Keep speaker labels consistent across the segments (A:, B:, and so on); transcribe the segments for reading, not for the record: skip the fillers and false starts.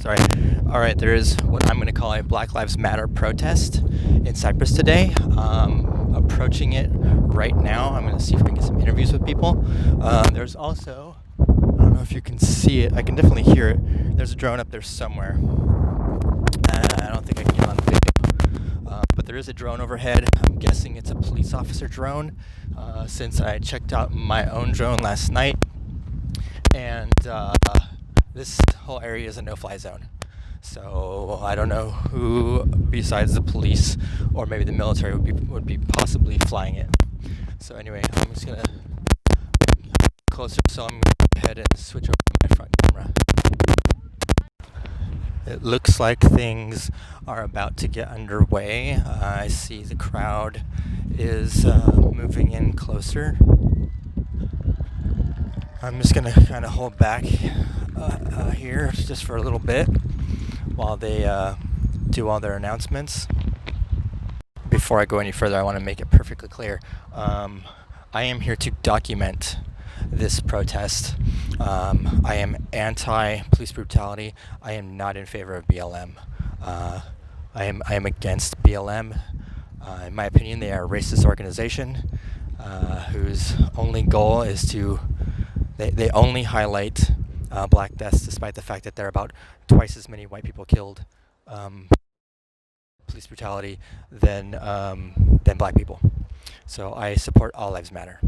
A: Sorry. All right, there is what I'm going to call a Black Lives Matter protest in Cyprus today. Approaching it right now. I'm going to see if I can get some interviews with people. There's also, I don't know if you can see it. I can definitely hear it. There's a drone up there somewhere. I don't think I can get it on video. But there is a drone overhead. I'm guessing it's a police officer drone, since I checked out my own drone last night. And this whole area is a no-fly zone. So I don't know who besides the police or maybe the military would be possibly flying it. So anyway, I'm just gonna get closer, so I'm gonna go ahead and switch over to my front camera. It looks like things are about to get underway. I see the crowd is moving in closer. I'm just gonna kind of hold back here just for a little bit while they do all their announcements. Before I go any further, I want to make it perfectly clear. I am here to document this protest. I am anti-police brutality. I am not in favor of BLM. I am against BLM. In my opinion, they are a racist organization whose only goal is to they only highlight black deaths, despite the fact that there are about twice as many white people killed police brutality than black people. So I support All Lives Matter.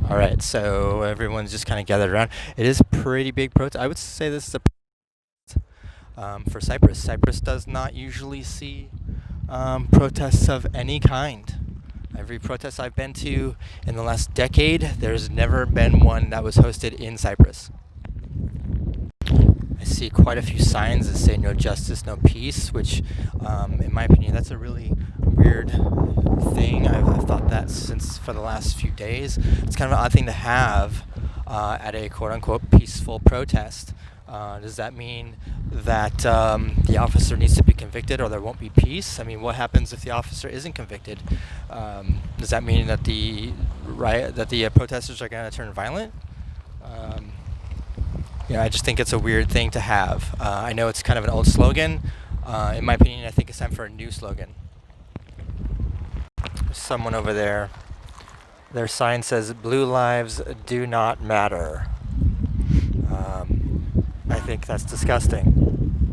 A: All right, so everyone's just kind of gathered around. It is a pretty big protest. I would say this is a protest for Cyprus. Cyprus does not usually see protests of any kind. Every protest I've been to in the last decade, there's never been one that was hosted in Cyprus. I see quite a few signs that say no justice, no peace, which, in my opinion, that's a really weird thing. I've thought that since for the last few days. It's kind of an odd thing to have at a quote-unquote peaceful protest. Does that mean that the officer needs to be convicted or there won't be peace? I mean, what happens if the officer isn't convicted? Does that mean that the protesters are going to turn violent? I just think it's a weird thing to have. I know it's kind of an old slogan. In my opinion, I think it's time for a new slogan. There's someone over there. Their sign says, "Blue lives do not matter." I think that's disgusting.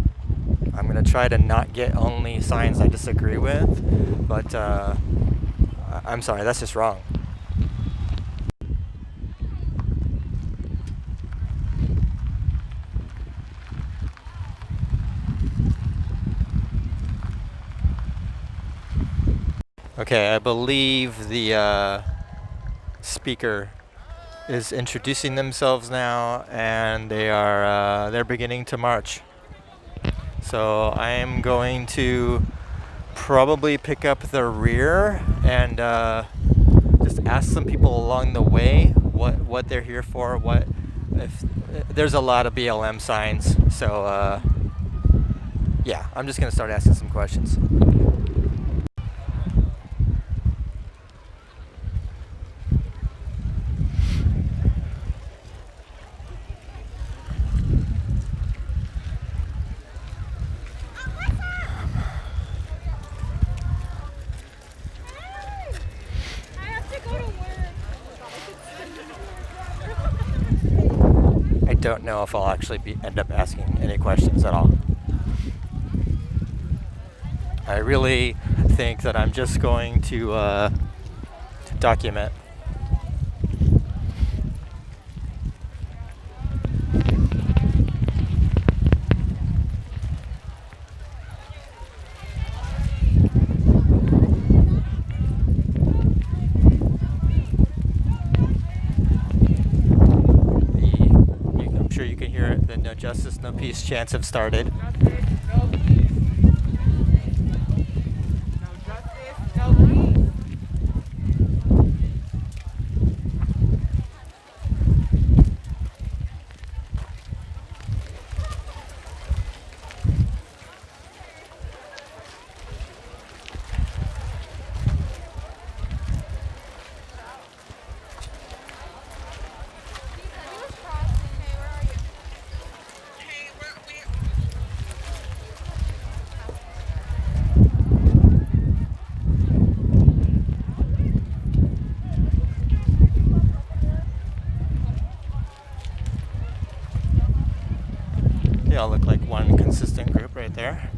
A: I'm going to try to not get only signs I disagree with, but I'm sorry, that's just wrong. Okay, I believe the speaker is introducing themselves now, and they're beginning to march. So I am going to probably pick up the rear and just ask some people along the way what they're here for. What if there's a lot of BLM signs? So yeah, I'm just gonna start asking some questions. I don't know if I'll actually end up asking any questions at all. I really think that I'm just going to document. I'm sure you can hear it. The no justice, no peace chants have started. They all look like one consistent group right there.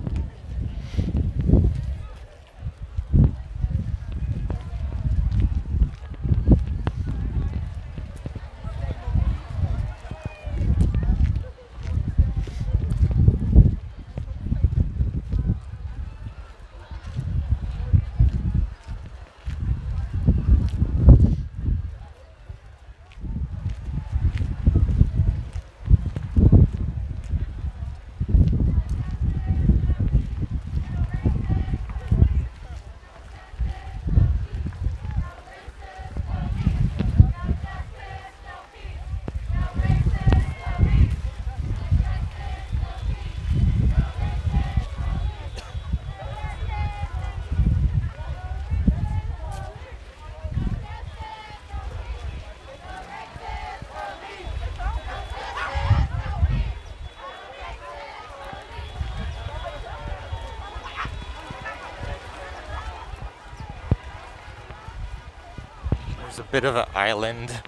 A: There's a bit of an island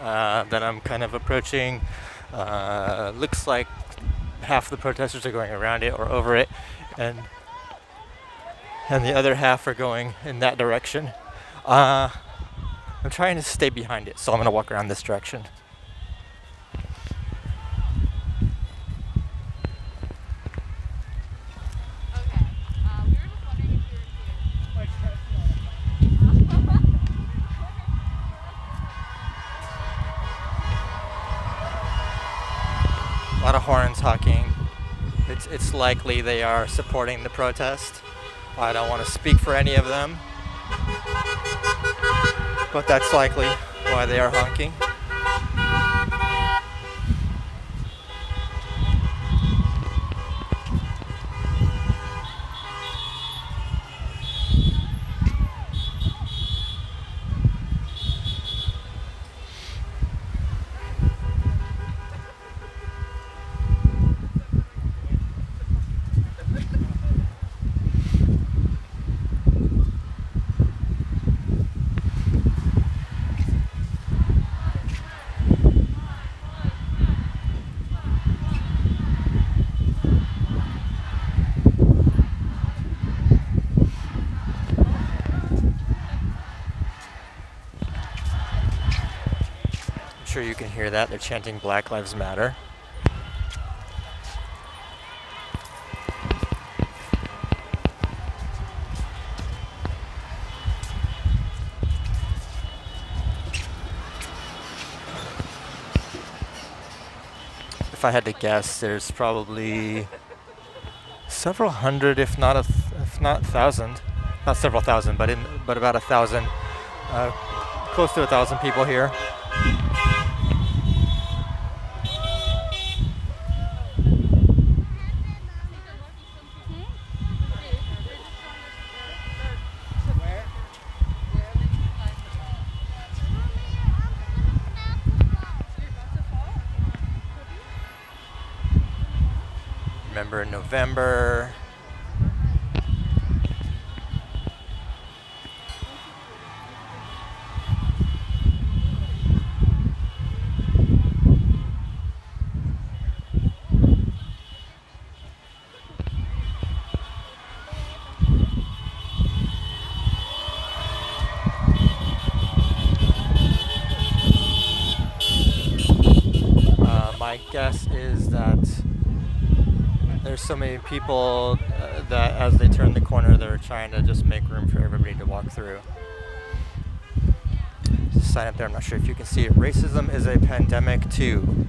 A: that I'm kind of approaching. Looks like half the protesters are going around it or over it, and the other half are going in that direction. I'm trying to stay behind it, so I'm going to walk around this direction. A lot of horns honking. It's likely they are supporting the protest. I don't want to speak for any of them, but that's likely why they are honking. I'm sure you can hear that. They're chanting Black Lives Matter. If I had to guess, there's probably several hundred, if not thousand, not several thousand, but about 1,000, close to 1,000 people here. Remember in November. My guess is that there's so many people that as they turn the corner, they're trying to just make room for everybody to walk through. There's a sign up there, I'm not sure if you can see it. Racism is a pandemic too.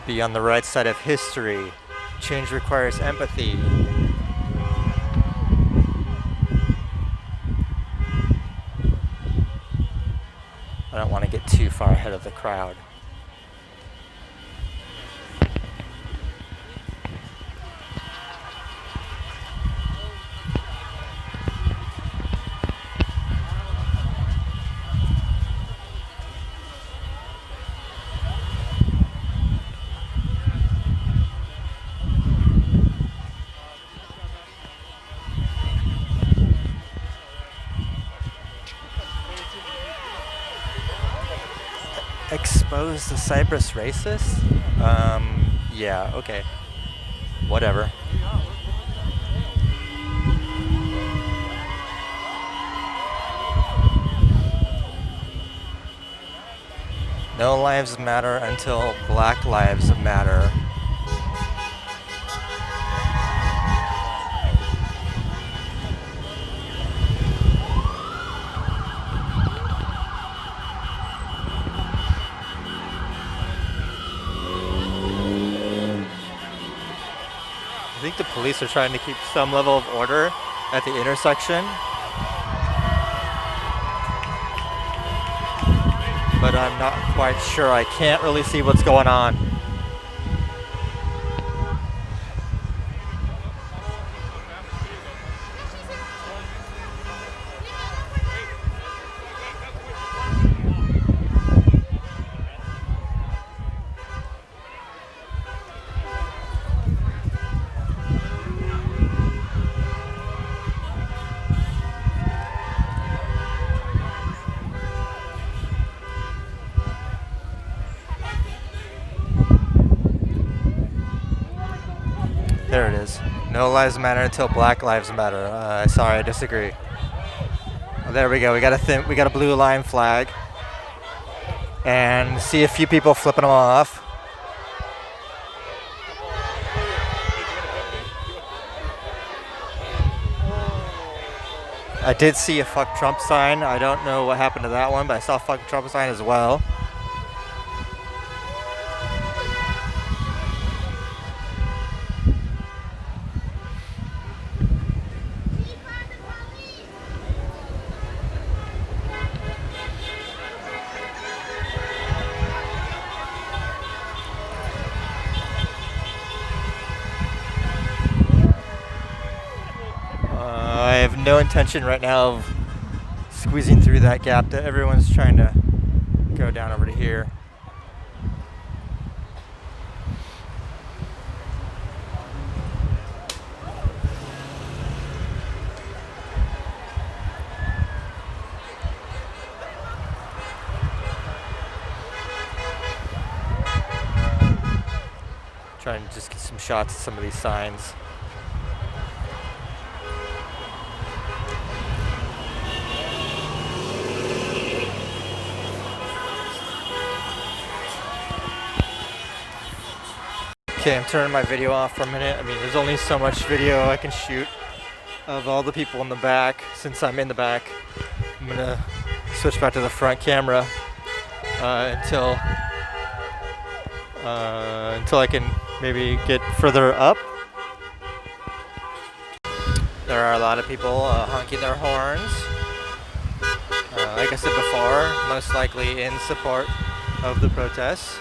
A: Be on the right side of history. Change requires empathy. I don't want to get too far ahead of the crowd. Expose the Cypress racists? Yeah, okay. Whatever. No lives matter until Black Lives Matter. I think the police are trying to keep some level of order at the intersection. But I'm not quite sure. I can't really see what's going on. There it is. No lives matter until Black Lives Matter. Sorry, I disagree. Oh, there we go. We got a blue line flag, and see a few people flipping them off. I did see a fuck Trump sign. I don't know what happened to that one, but I saw a fuck Trump sign as well. I have no intention right now of squeezing through that gap that everyone's trying to go down over to here. Trying to just get some shots of some of these signs. Okay, I'm turning my video off for a minute. I mean, there's only so much video I can shoot of all the people in the back. Since I'm in the back, I'm gonna switch back to the front camera until I can maybe get further up. There are a lot of people honking their horns. Like I said before, most likely in support of the protests.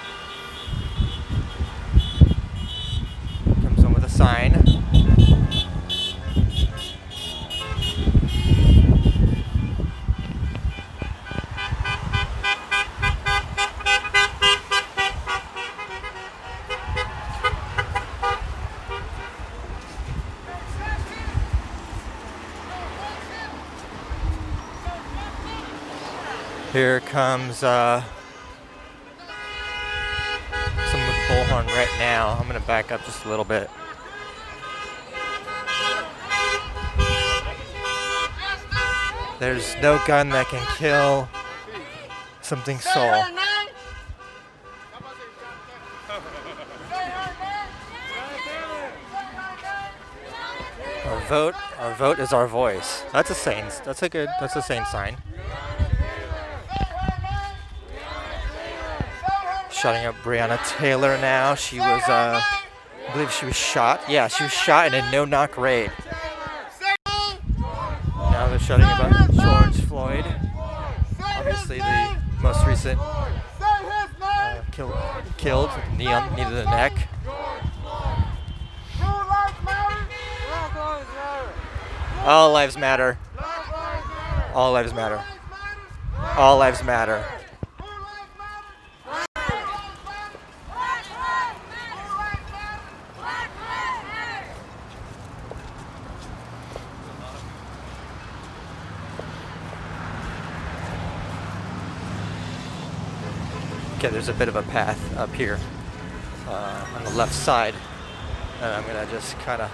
A: Sign. Here comes some bullhorn right now. I'm gonna back up just a little bit. There's no gun that can kill something's soul. Our vote is our voice. That's a sane sign. Shutting up Breonna Taylor now. She was, I believe she was shot. Yeah, she was shot in a no-knock raid. Now they're shouting about George Floyd. Obviously the most recent killed, knee to the neck. All lives matter. All lives matter. All lives matter. Okay, there's a bit of a path up here on the left side, and I'm gonna just kind of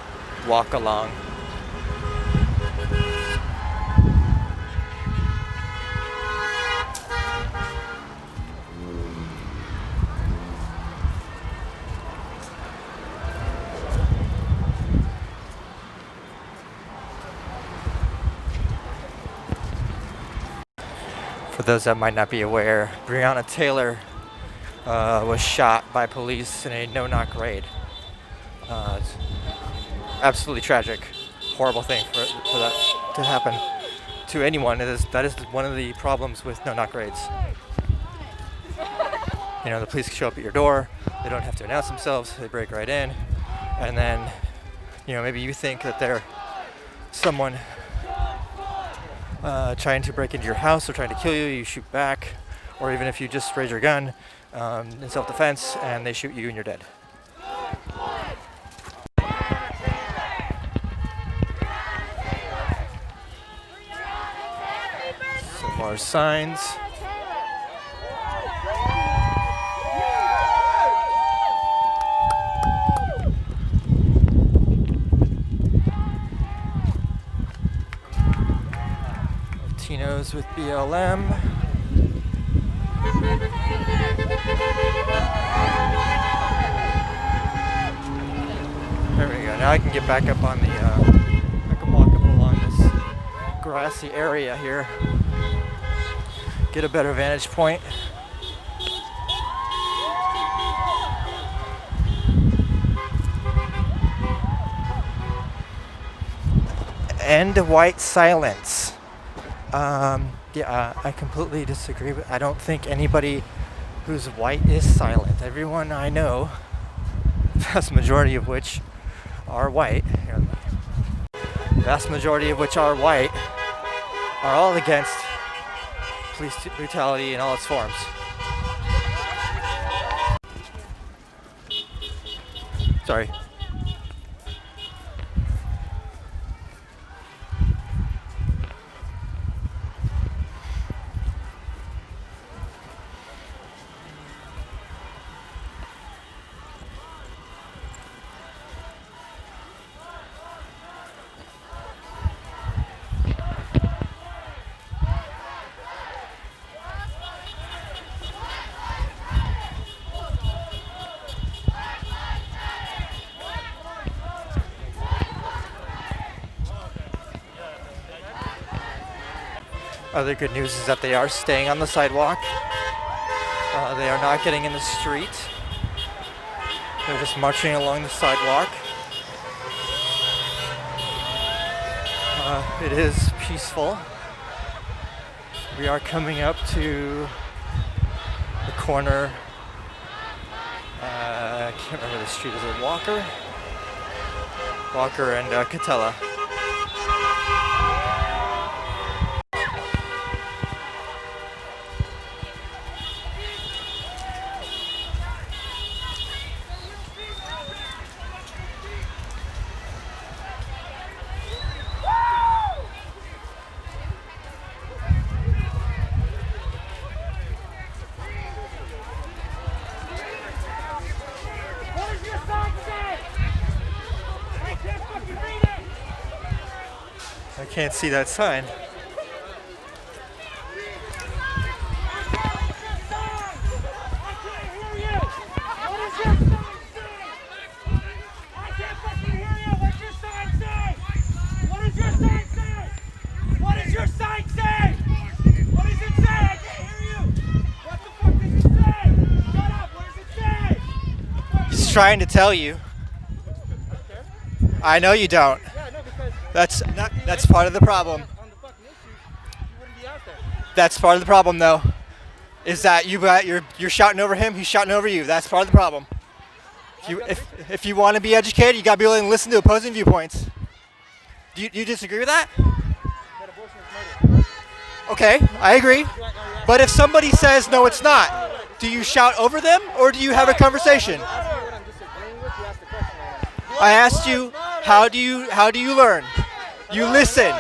A: walk along. For those that might not be aware, Breonna Taylor was shot by police in a no-knock raid. It's absolutely tragic, horrible thing for that to happen to anyone. That is one of the problems with no-knock raids. You know, the police show up at your door. They don't have to announce themselves. They break right in, and then, you know, maybe you think that they're someone trying to break into your house or trying to kill you. You shoot back, or even if you just raise your gun in self-defense and they shoot you and you're dead. Some more signs. Latinos with BLM. There we go. Now I can get back up on the, I can walk up along this grassy area here. Get a better vantage point. End white silence. Yeah, I completely disagree. I don't think anybody who's white is silent. Everyone I know, vast majority of which are white, vast majority of which are white, are all against police brutality in all its forms. Sorry. Other good news is that they are staying on the sidewalk. They are not getting in the street. They're just marching along the sidewalk. It is peaceful. We are coming up to the corner. I can't remember the street. Is it Walker? Walker and Katella. I can't see that sign. He's trying to tell you. I know you don't. That's part of the problem. That's part of the problem, though, is that you're shouting over him, he's shouting over you. That's part of the problem. If you want to be educated, you got to be willing to listen to opposing viewpoints. Do you disagree with that? Okay, I agree. But if somebody says no, it's not, do you shout over them or do you have a conversation? I asked you, how do you learn? You listen.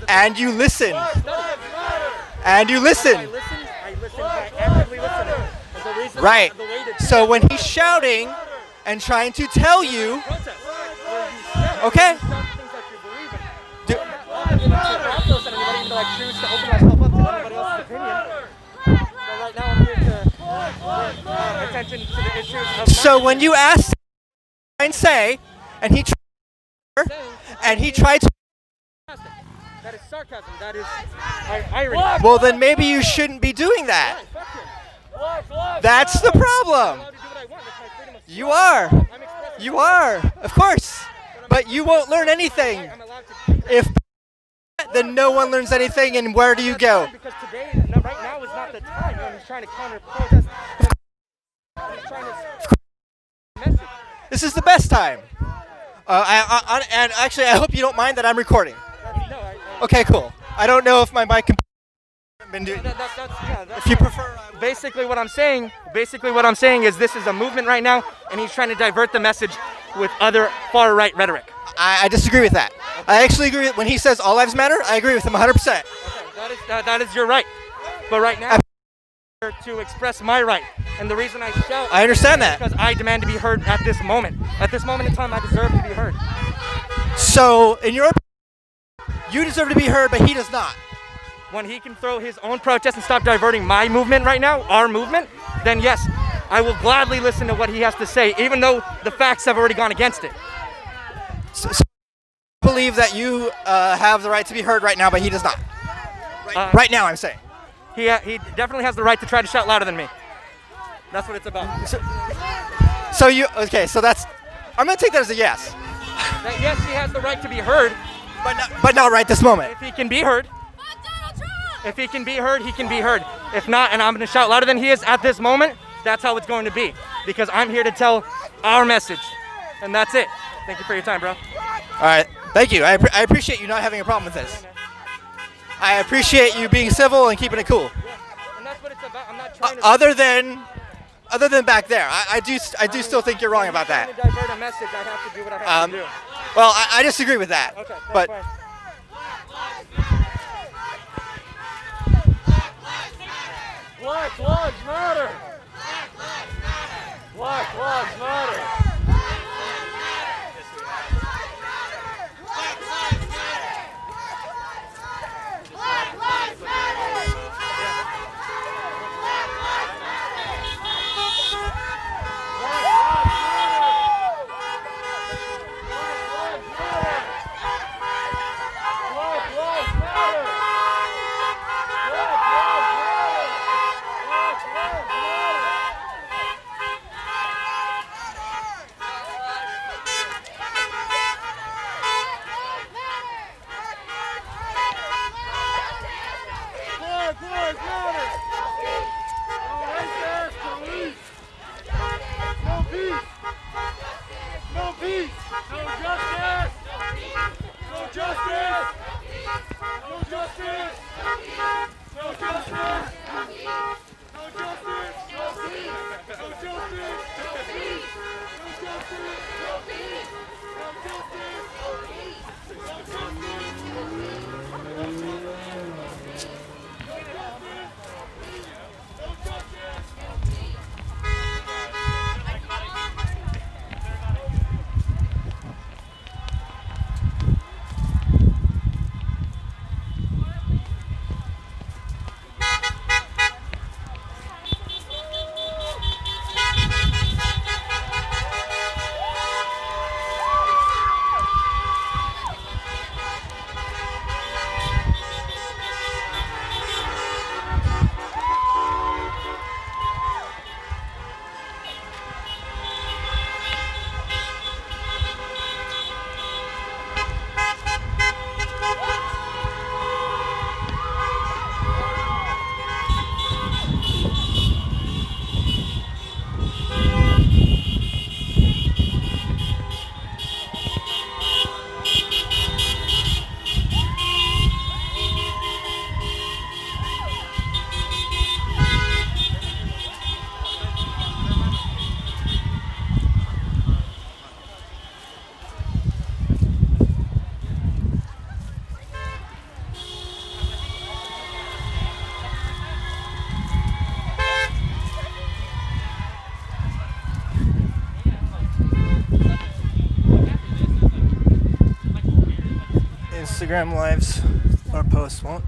A: And you listen. And you listen.
B: I listen by actively listening. And the reason
A: Right.
B: the way to
A: So when he's shouting and trying to tell you,
B: protest, where you shout,
A: okay.
B: you shout things that you believe in.
A: Do-
B: I'm not forcing anybody to like choose to open myself up to anybody else's opinion. But right now I'm here to bring attention to the issues of
A: So when you asked and say, and he tried to,
B: that is sarcasm. That is irony.
A: well, then maybe you shouldn't be doing that. That's the problem. You are. You are, of course. But you won't learn anything. If then no one learns anything, and where do you go?
B: Because today, right now, is not the time. He's trying to counter protest. He's trying to message.
A: This is the best time. And actually, I hope you don't mind that I'm recording. Okay, cool. I don't know if my mic can. If you prefer.
B: Basically, what I'm saying is this is a movement right now, and he's trying to divert the message with other far-right rhetoric.
A: I disagree with that. I actually agree when he says all lives matter. I agree with him 100%.
B: Okay, that is your right. But right now, I'm here to express my right, and the reason I shout.
A: I understand that.
B: Because I demand to be heard at this moment. At this moment in time, I deserve to be heard.
A: So, in your opinion, you deserve to be heard, but he does not.
B: When he can throw his own protest and stop diverting my movement right now, our movement, then yes, I will gladly listen to what he has to say, even though the facts have already gone against it.
A: So I believe that you have the right to be heard right now, but he does not. Right now, I'm saying.
B: He definitely has the right to try to shout louder than me. That's what it's about.
A: So that's. I'm gonna take that as a yes.
B: That yes, he has the right to be heard,
A: but not right this moment.
B: If he can be heard. If he can be heard, he can be heard. If not, and I'm going to shout louder than he is at this moment, that's how it's going to be. Because I'm here to tell our message. And that's it. Thank you for your time, bro.
A: All right. Thank you. I appreciate you not having a problem with this. I appreciate you being civil and keeping it cool.
B: And that's what it's about. I'm not trying to...
A: Other than back there, I do still think you're wrong about that.
B: To divert a message, I have to do what I have to do.
A: Well, I disagree with that.
B: Okay,
A: but.
B: Fine. Black lives matter! Black lives matter!
A: Instagram lives or posts won't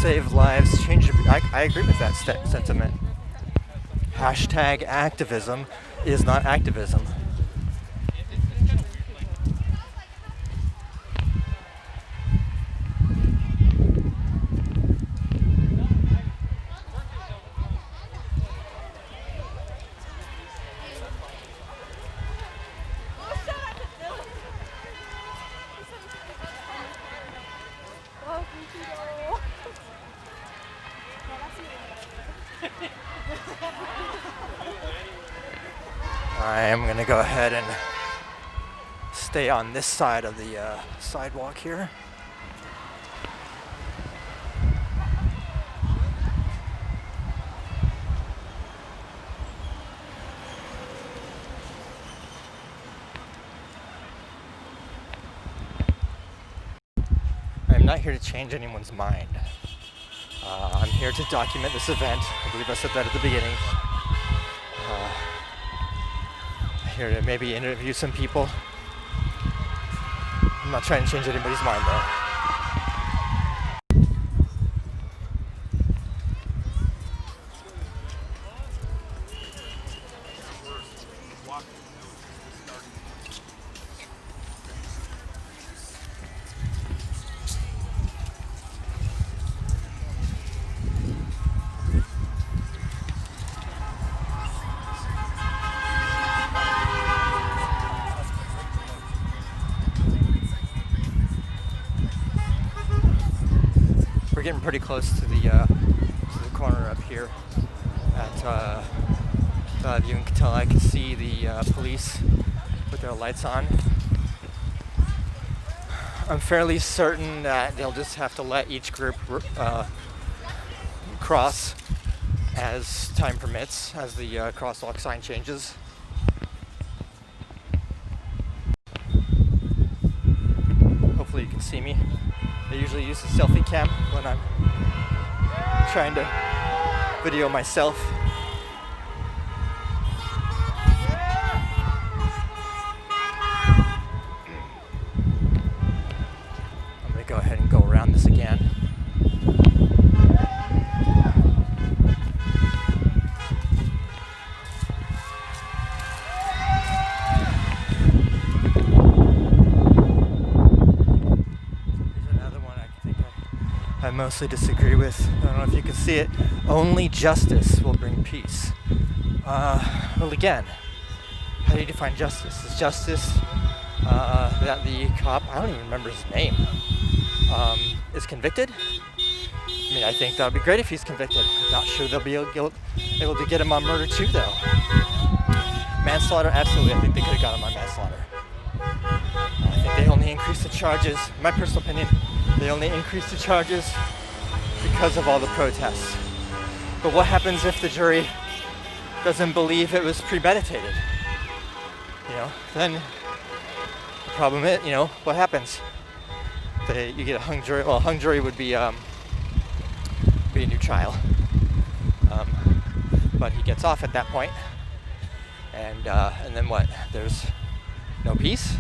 A: save lives, change. I agree with that sentiment. Hashtag activism is not activism. I am going to go ahead and stay on this side of the sidewalk here. I'm not here to change anyone's mind. I'm here to document this event. I believe I said that at the beginning. Here to maybe interview some people. I'm not trying to change anybody's mind though. We're getting pretty close to the corner up here at Hope and Katella. I can see the police with their lights on. I'm fairly certain that they'll just have to let each group cross as time permits, as the crosswalk sign changes. Hopefully you can see me. I usually use the selfie cam when I'm trying to video myself. I'm going to go ahead and go around this again. I mostly disagree with. I don't know if you can see it. Only justice will bring peace. Well, again, how do you define justice? Is justice that the cop, I don't even remember his name, is convicted? I mean, I think that would be great if he's convicted. I'm not sure they'll be able to get him on murder too, though. Manslaughter, absolutely. I think they could have got him on manslaughter. I think they only increased the charges, in my personal opinion, they only increased the charges because of all the protests. But what happens if the jury doesn't believe it was premeditated? You know, then the problem is, you know, what happens? You get a hung jury. Well, a hung jury would be a new trial. But he gets off at that point, and then what? There's no peace.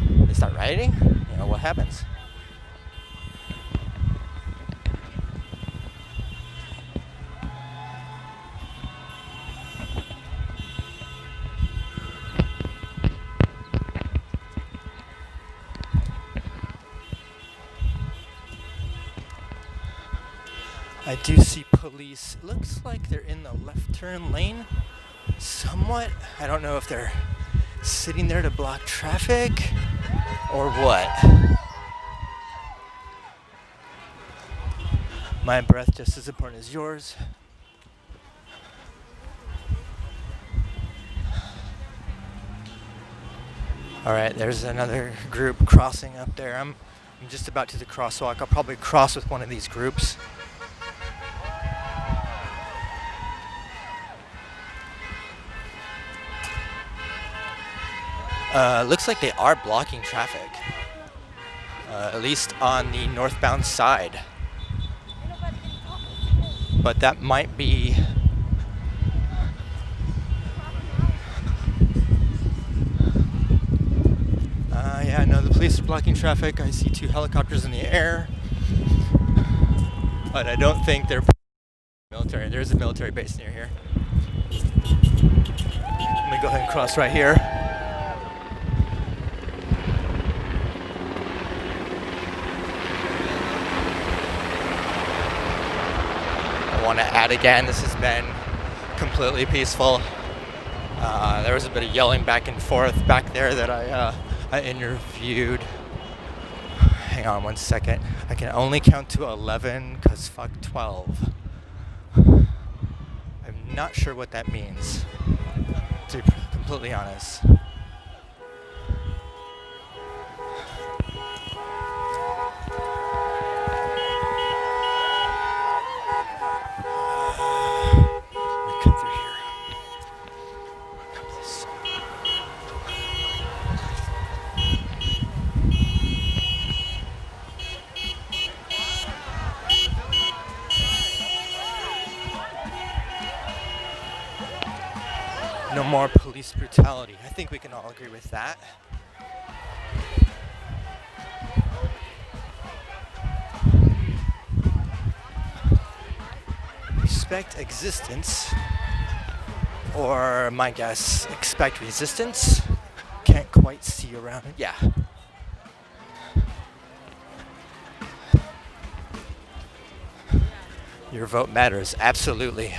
A: They start rioting. You know what happens? I do see police. It looks like they're in the left turn lane somewhat. I don't know if they're sitting there to block traffic or what. My breath just as important as yours. All right, there's another group crossing up there. I'm just about to the crosswalk. I'll probably cross with one of these groups. Looks like they are blocking traffic, at least on the northbound side. But that might be yeah, no, the police are blocking traffic. I see 2 helicopters in the air, but I don't think they're military. There's a military base near here. Let me go ahead and cross right here. I want to add again, this has been completely peaceful. There was a bit of yelling back and forth back there that I interviewed. Hang on one second. I can only count to 11 because fuck 12. I'm not sure what that means, to be completely honest. Cut through here. No more police brutality. I think we can all agree with that. Respect existence, or my guess, expect resistance. Can't quite see around it. Yeah. Your vote matters, absolutely.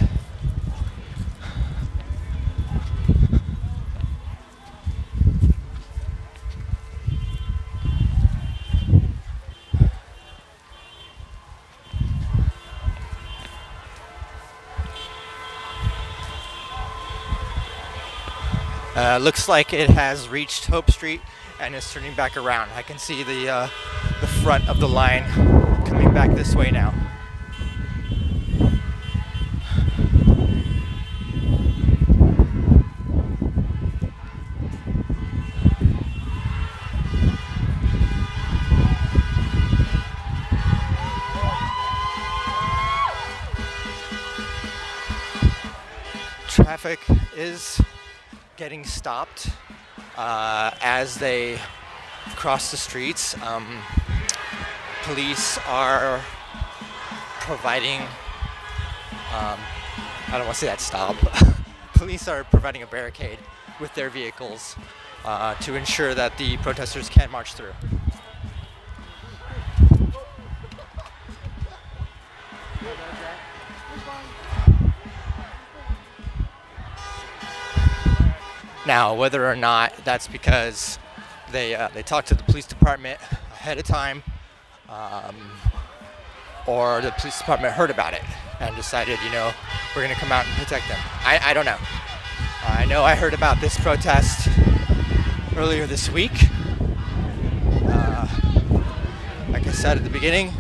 A: Looks like it has reached Hope Street and is turning back around. I can see the front of the line coming back this way now. Traffic is getting stopped as they cross the streets. Police are providing, I don't want to say that stop. Police are providing a barricade with their vehicles to ensure that the protesters can march through. Now, whether or not that's because they talked to the police department ahead of time, or the police department heard about it and decided, we're going to come out and protect them. I don't know. I know I heard about this protest earlier this week. Like I said at the beginning,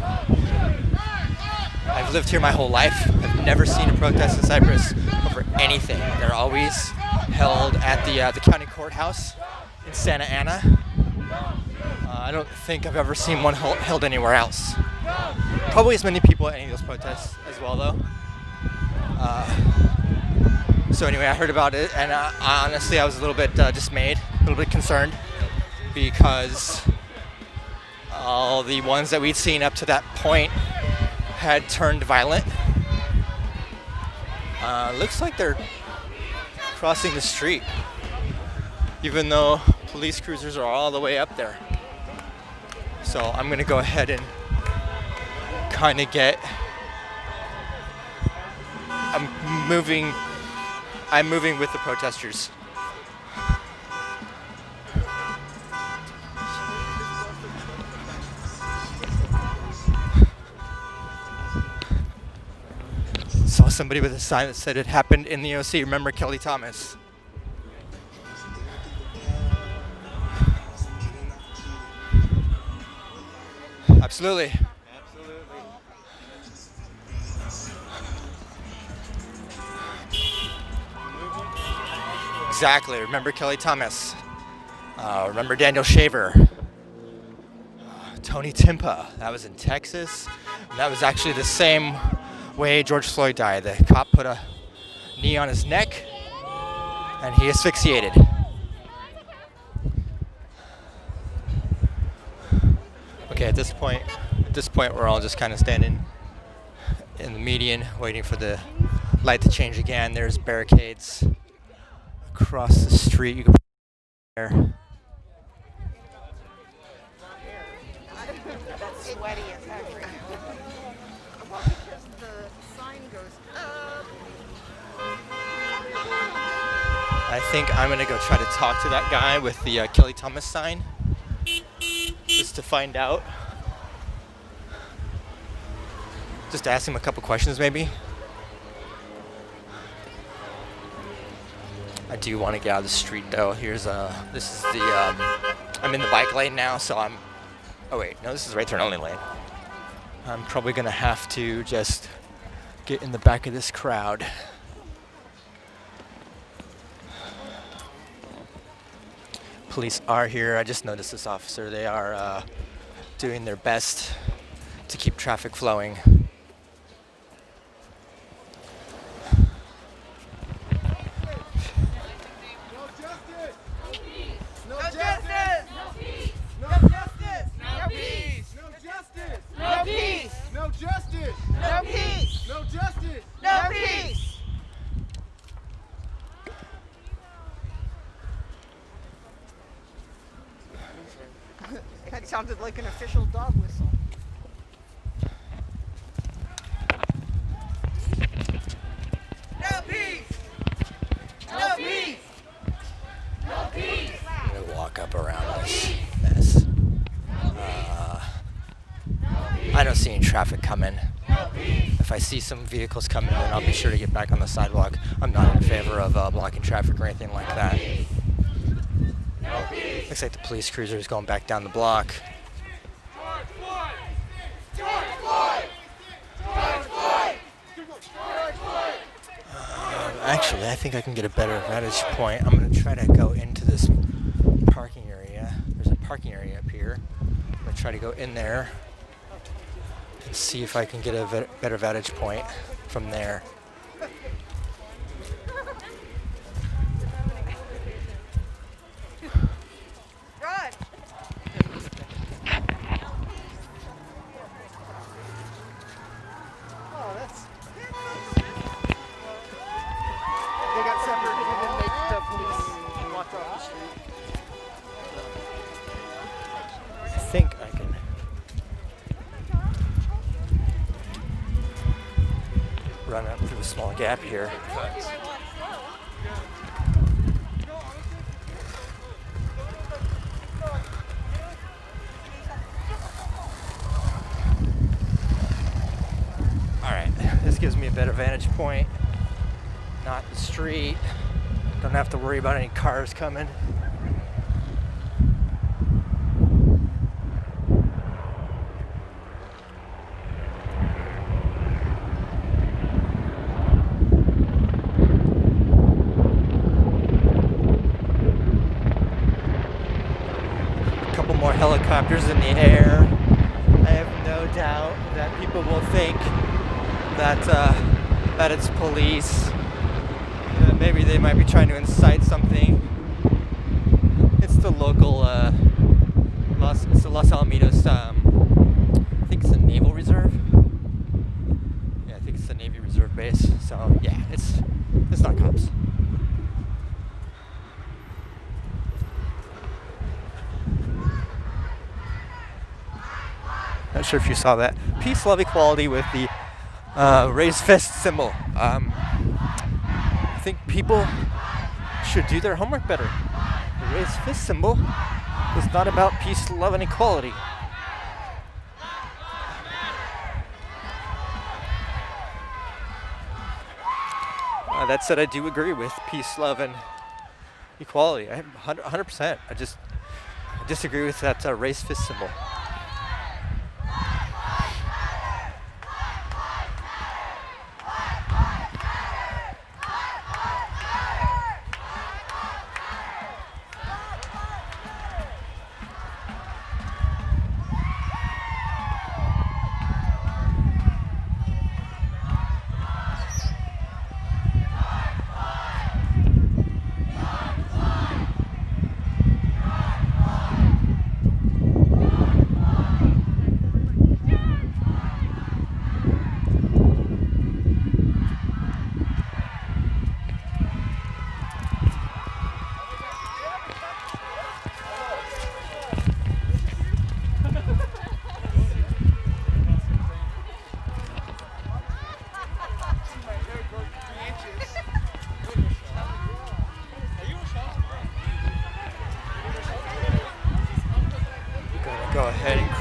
A: I've lived here my whole life. I've never seen a protest in Cyprus over anything. They're always held at the county courthouse in Santa Ana. I don't think I've ever seen one held anywhere else. Probably as many people at any of those protests as well, though. So anyway, I heard about it, and honestly, I was a little bit dismayed, a little bit concerned, because all the ones that we'd seen up to that point had turned violent. Looks like they're crossing the street, even though police cruisers are all the way up there. So I'm gonna go ahead and kind of I'm moving with the protesters. Saw somebody with a sign that said it happened in the OC. Remember Kelly Thomas? Absolutely. Exactly. Remember Kelly Thomas. Remember Daniel Shaver. Tony Timpa. That was in Texas. And that was actually the same way George Floyd died. The cop put a knee on his neck and he asphyxiated. Okay, at this point, we're all just kind of standing in the median, waiting for the light to change again. There's barricades across the street. You can there.
C: That's sweaty as heck right now. Well, because the sign goes up.
A: I think I'm gonna go try to talk to that guy with the Kelly Thomas sign, just to find out. Just ask him a couple questions, maybe. I do want to get out of the street, though. This is the, I'm in the bike lane now, so oh wait, no, this is right turn only lane. I'm probably gonna have to just get in the back of this crowd. Police are here. I just noticed this officer. They are doing their best to keep traffic flowing.
C: That sounded like an official dog whistle.
D: No peace! No peace! No peace!
A: I'm gonna walk up around this mess. I don't see any traffic coming. If I see some vehicles coming, then I'll be sure to get back on the sidewalk. I'm not in favor of blocking traffic or anything like that. Looks like the police cruiser is going back down the block. Actually, I think I can get a better vantage point. I'm going to try to go into this parking area. There's a parking area up here. I'm going to try to go in there and see if I can get a better vantage point from there.
C: They got separated and the police walked off the street.
A: I think I can run up through a small gap here. Alright, this gives me a better vantage point. Not the street. Don't have to worry about any cars coming. A couple more helicopters in the air. I have no doubt that people will think that it's police. Maybe they might be trying to incite something. It's the local Los Alamitos. I think it's a naval reserve. Yeah, I think it's the Navy Reserve base. So yeah, it's not cops. Not sure if you saw that. Peace, love, equality with the raised fist symbol. I think people should do their homework better. The raised fist symbol is not about peace, love, and equality. That said, I do agree with peace, love, and equality. I 100%. I disagree with that raised fist symbol.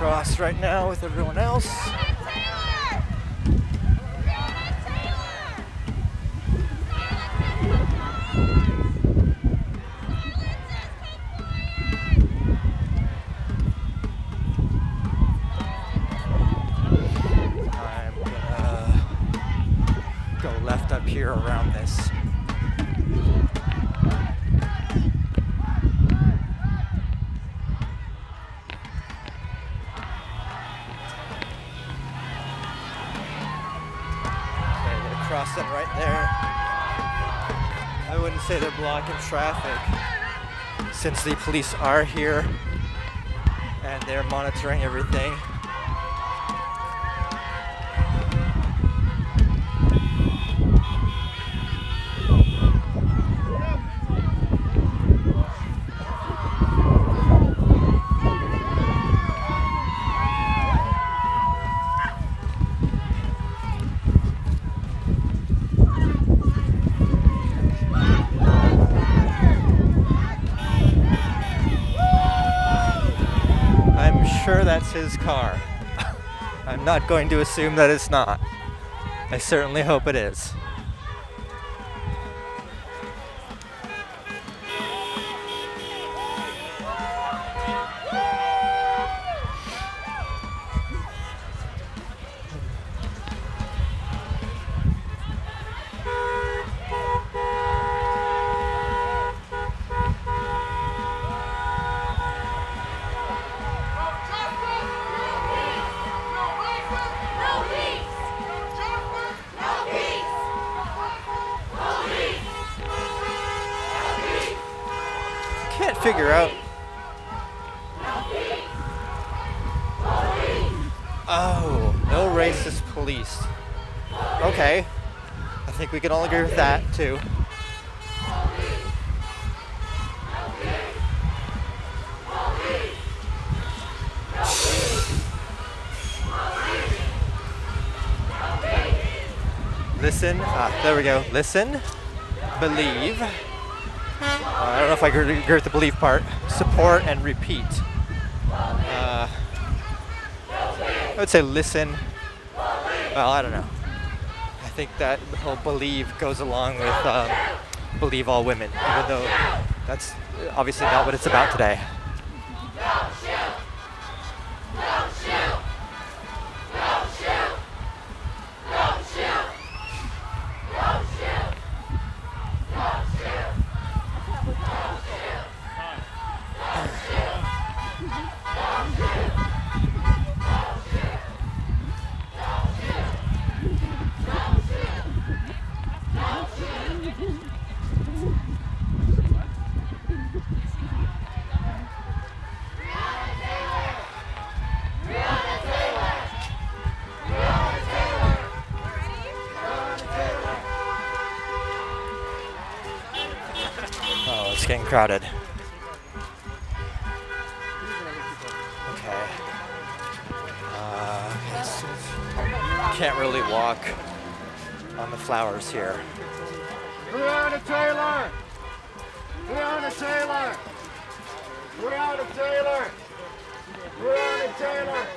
A: cross right now with everyone else. I'm gonna go left up here around this. Crossing right there. I wouldn't say they're blocking traffic since the police are here and they're monitoring everything. Sure, that's his car. I'm not going to assume that it's not. I certainly hope it is. Can't figure out. Oh, no racist police. Okay. I think we can all agree with that too. Listen, there we go. Listen, believe. I don't know if I agree with the believe part. Support and repeat. I would say listen. Well, I don't know. I think that the whole believe goes along with believe all women, even though that's obviously not what it's about today. Oh, it's getting crowded. Okay. Can't really walk on the flowers here.
E: Breonna Taylor! Breonna Taylor! Breonna Taylor! Breonna Taylor!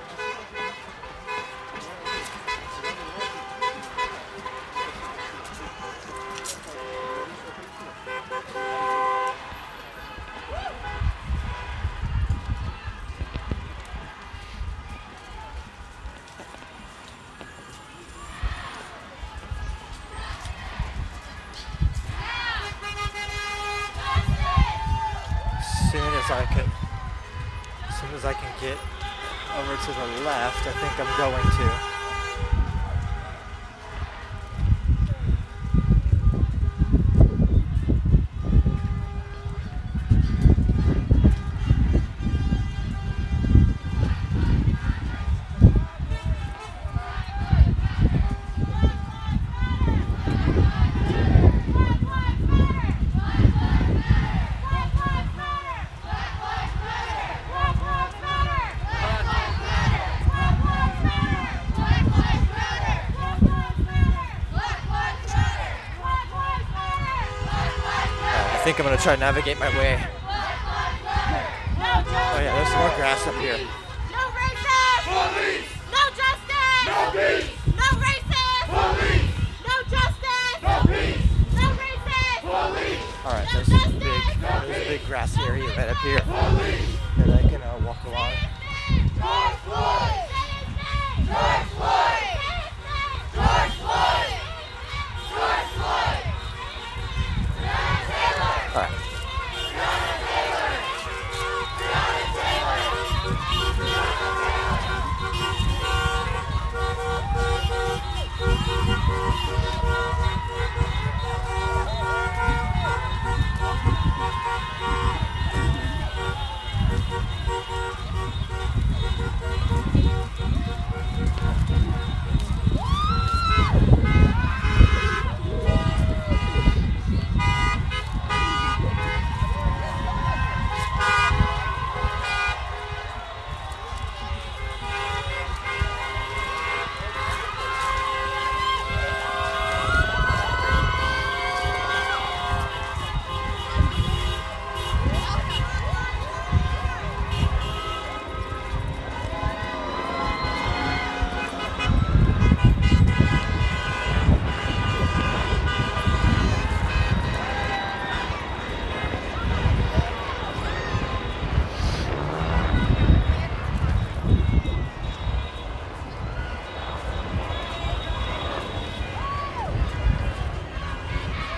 A: As soon as I can get over to the left, I think I'm going to. I think I'm gonna try to navigate my way. Oh yeah, there's some more grass up here.
D: No racism! Police! No justice! No peace! No racist! Police! No justice! No peace! No racist! Police!
A: All right, there's a big grassy area right up here that I can walk along.
D: George Floyd! George Floyd! George Floyd! George Floyd! Breonna Taylor!
A: All right.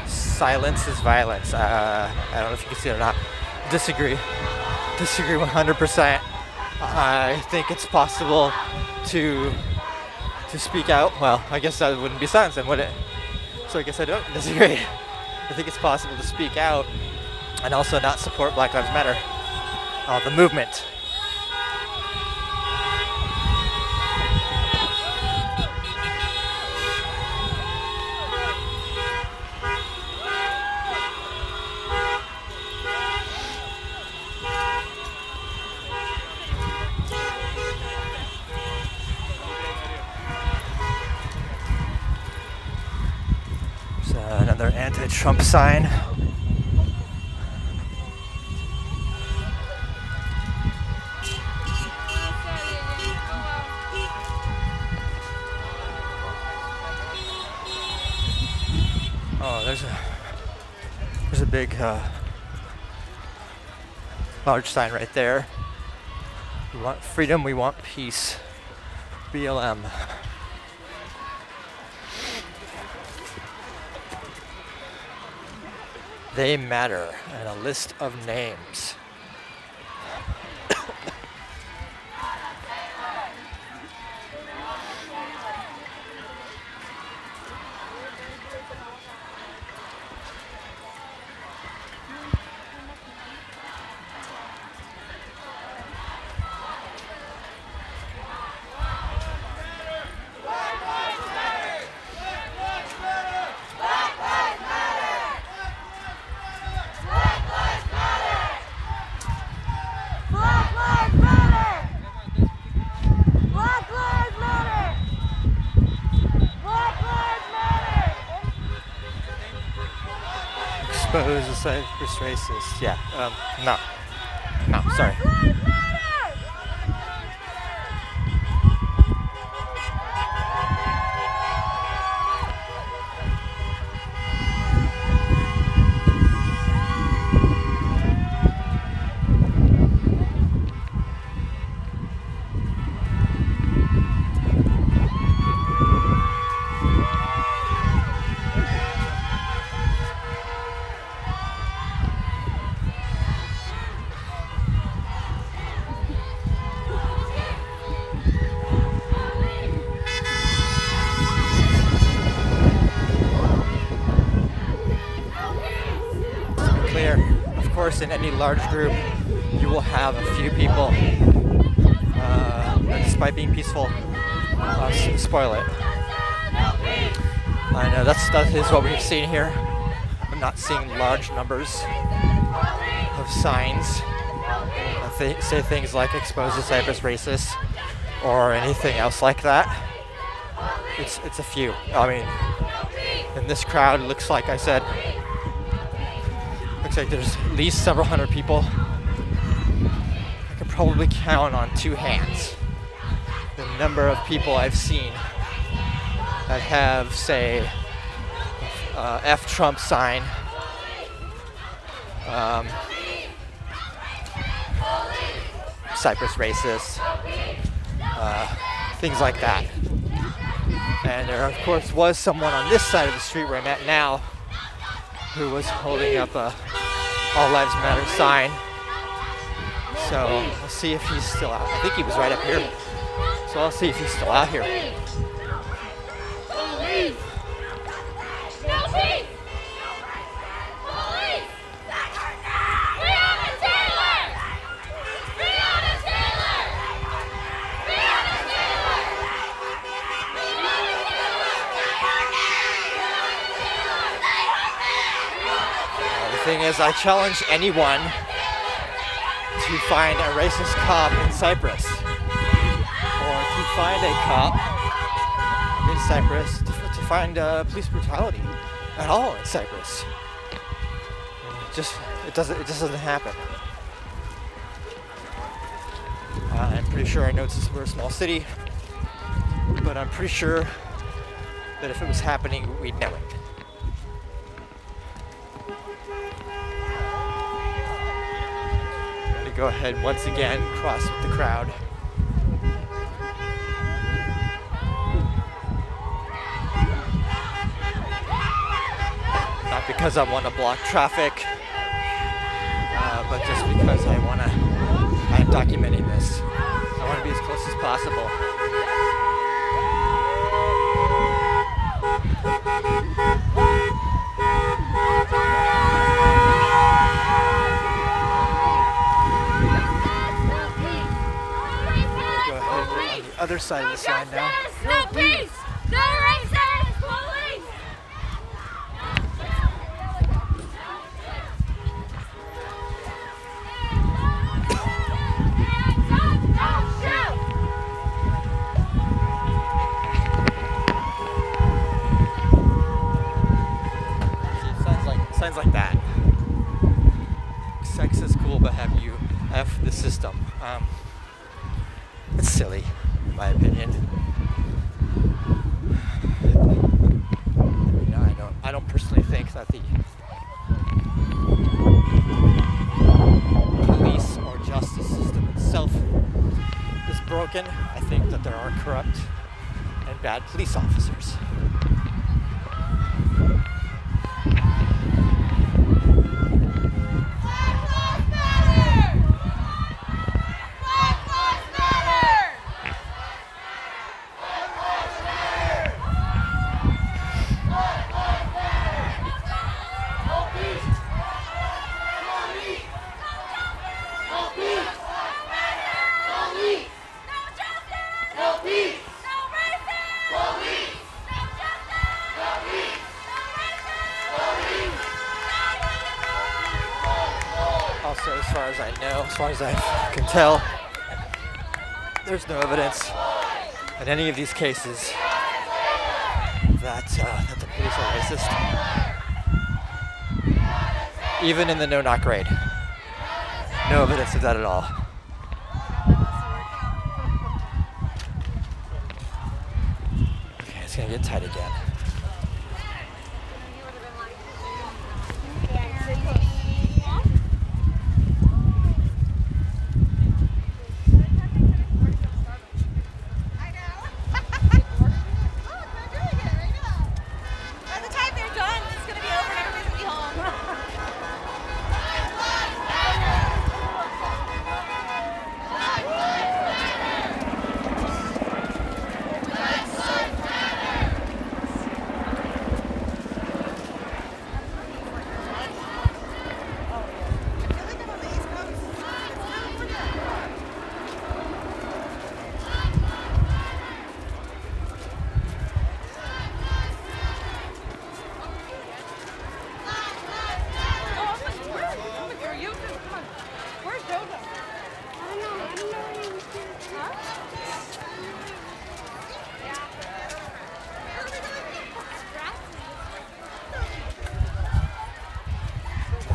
A: Silence is violence. I don't know if you can see it or not. Disagree 100%. I think it's possible to speak out. Well, I guess that wouldn't be silence then, would it? So I guess I don't disagree. I think it's possible to speak out and also not support Black Lives Matter, the movement. Another anti-Trump sign. Oh, there's a big large sign right there. We want freedom, we want peace. BLM. They matter, and a list of names. Expose the Cypress racist. Yeah. No. Sorry. Of course, in any large group, you will have a few people, that despite being peaceful, spoil it. I know that is what we've seen here. I'm not seeing large numbers of signs that say things like "expose the Cypress racists" or anything else like that. It's a few. I mean, in this crowd, it looks like there's at least several hundred people. I could probably count on two hands. the number of people I've seen that have, say, F Trump sign, Cypress racist, things like that. And there, of course, was someone on this side of the street where I'm at now who was holding up a All Lives Matter sign. So we'll see if he's still out. I think he was right up here. So I'll see if he's still out here. The thing is, I challenge anyone to find a racist cop in Cyprus, or to find a cop in Cyprus, to find police brutality at all in Cyprus. It just doesn't happen. I'm pretty sure, I know we're a small city, but I'm pretty sure that if it was happening, we'd know it. Go ahead once again, cross with the crowd. Not because I want to block traffic, but just because I'm documenting this. I want to be as close as possible. Other side of the sign now.
D: No peace! No racist! Police! Don't shoot!
A: Signs like that. Sex is cool, but have you F the system? It's silly, in my opinion. I don't personally think that the police or justice system itself is broken. I think that there are corrupt and bad police officers. Also, as far as I know, as far as I can tell, there's no evidence in any of these cases that the police are racist. Even in the no-knock raid. No evidence of that at all. Okay, it's gonna get tight again.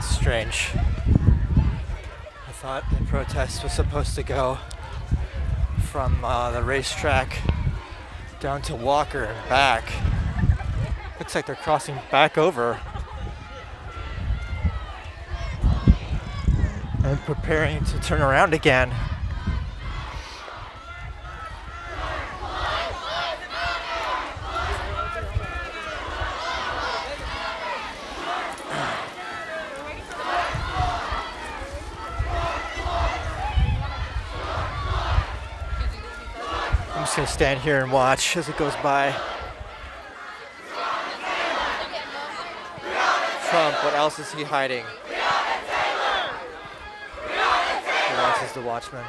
A: Strange. I thought the protest was supposed to go from the racetrack down to Walker and back. Looks like they're crossing back over and preparing to turn around again. I'm just gonna stand here and watch as it goes by. Trump, what else is he hiding? Who else is the watchman?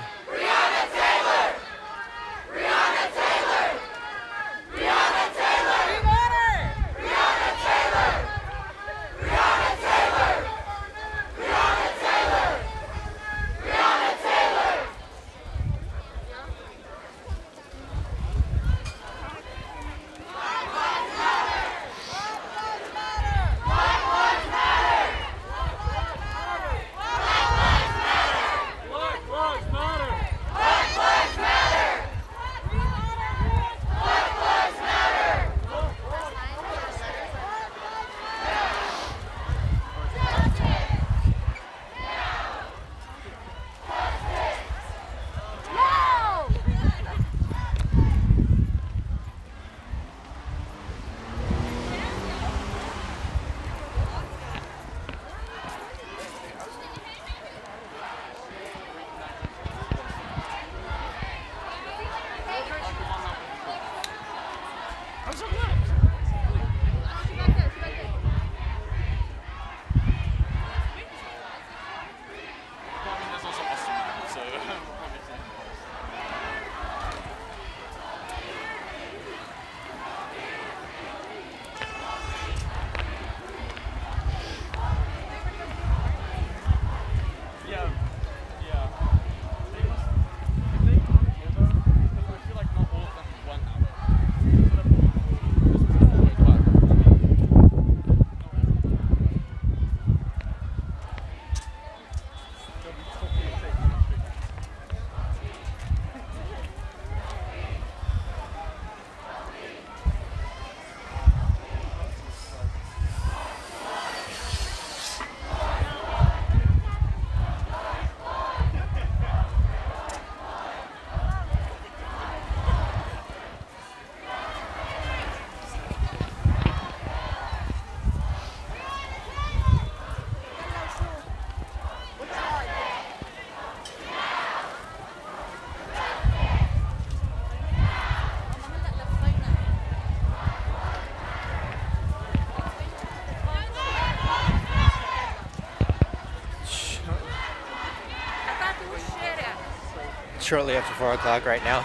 A: Shortly after 4 o'clock right now.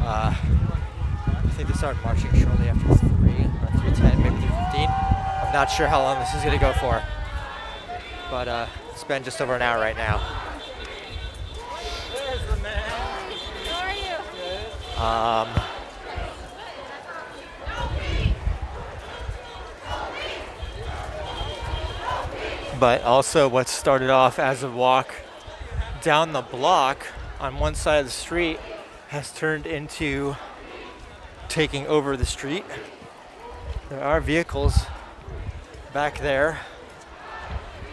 A: I think they started marching shortly after 3 or 3:10, maybe 3:15. I'm not sure how long this is going to go for, but it's been just over an hour right now. But also what started off as a walk down the block on one side of the street has turned into taking over the street. There are vehicles back there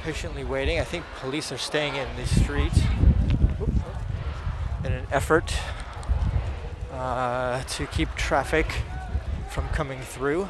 A: patiently waiting. I think police are staying in the street in an effort to keep traffic from coming through.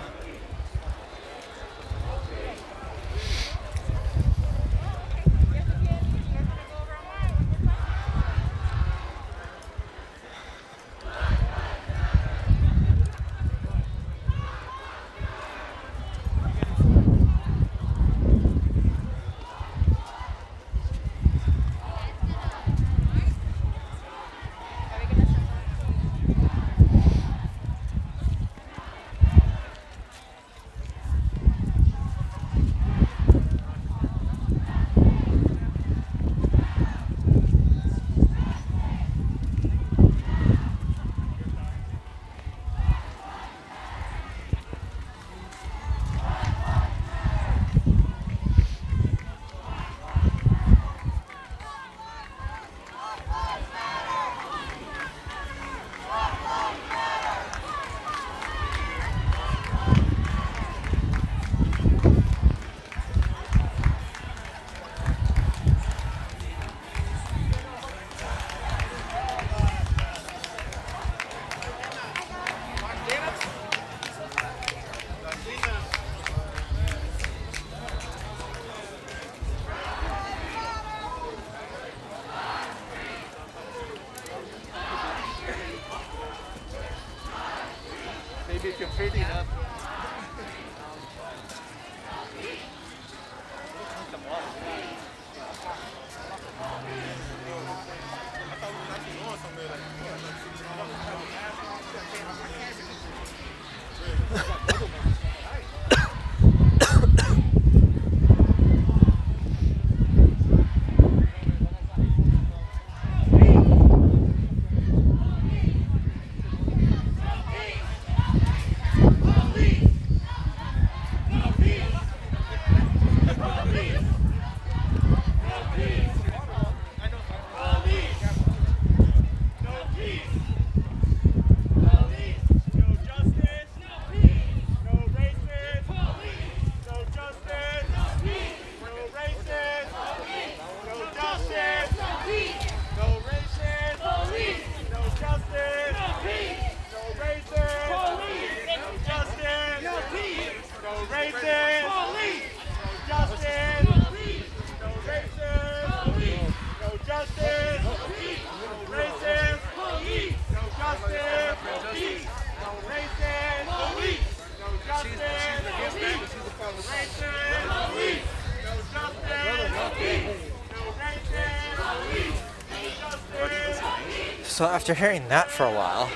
A: So after hearing that for a while,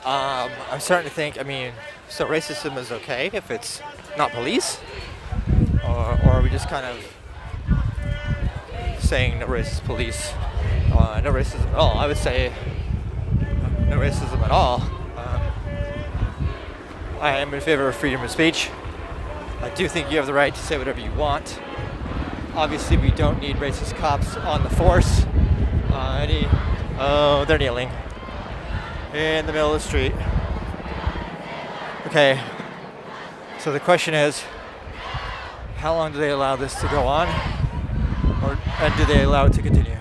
A: I'm starting to think, I mean, so racism is okay if it's not police? Or are we just kind of saying no racist police, no racism at all? I would say no racism at all. I am in favor of freedom of speech. I do think you have the right to say whatever you want. Obviously, we don't need racist cops on the force. Oh, they're kneeling in the middle of the street. Okay, so the question is, how long do they allow this to go on? And do they allow it to continue?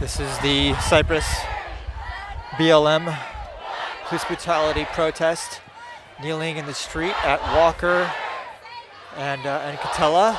A: This is the Cypress BLM police brutality protest, kneeling in the street at Walker and Katella.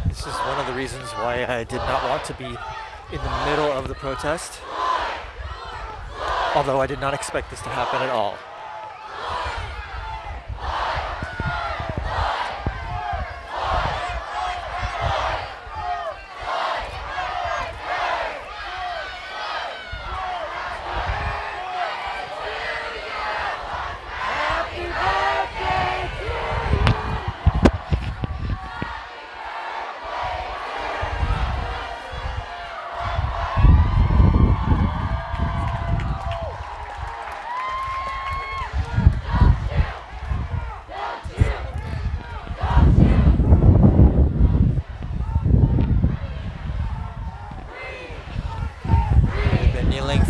A: This is one of the reasons why I did not want to be in the middle of the protest, although I did not expect this to happen at all.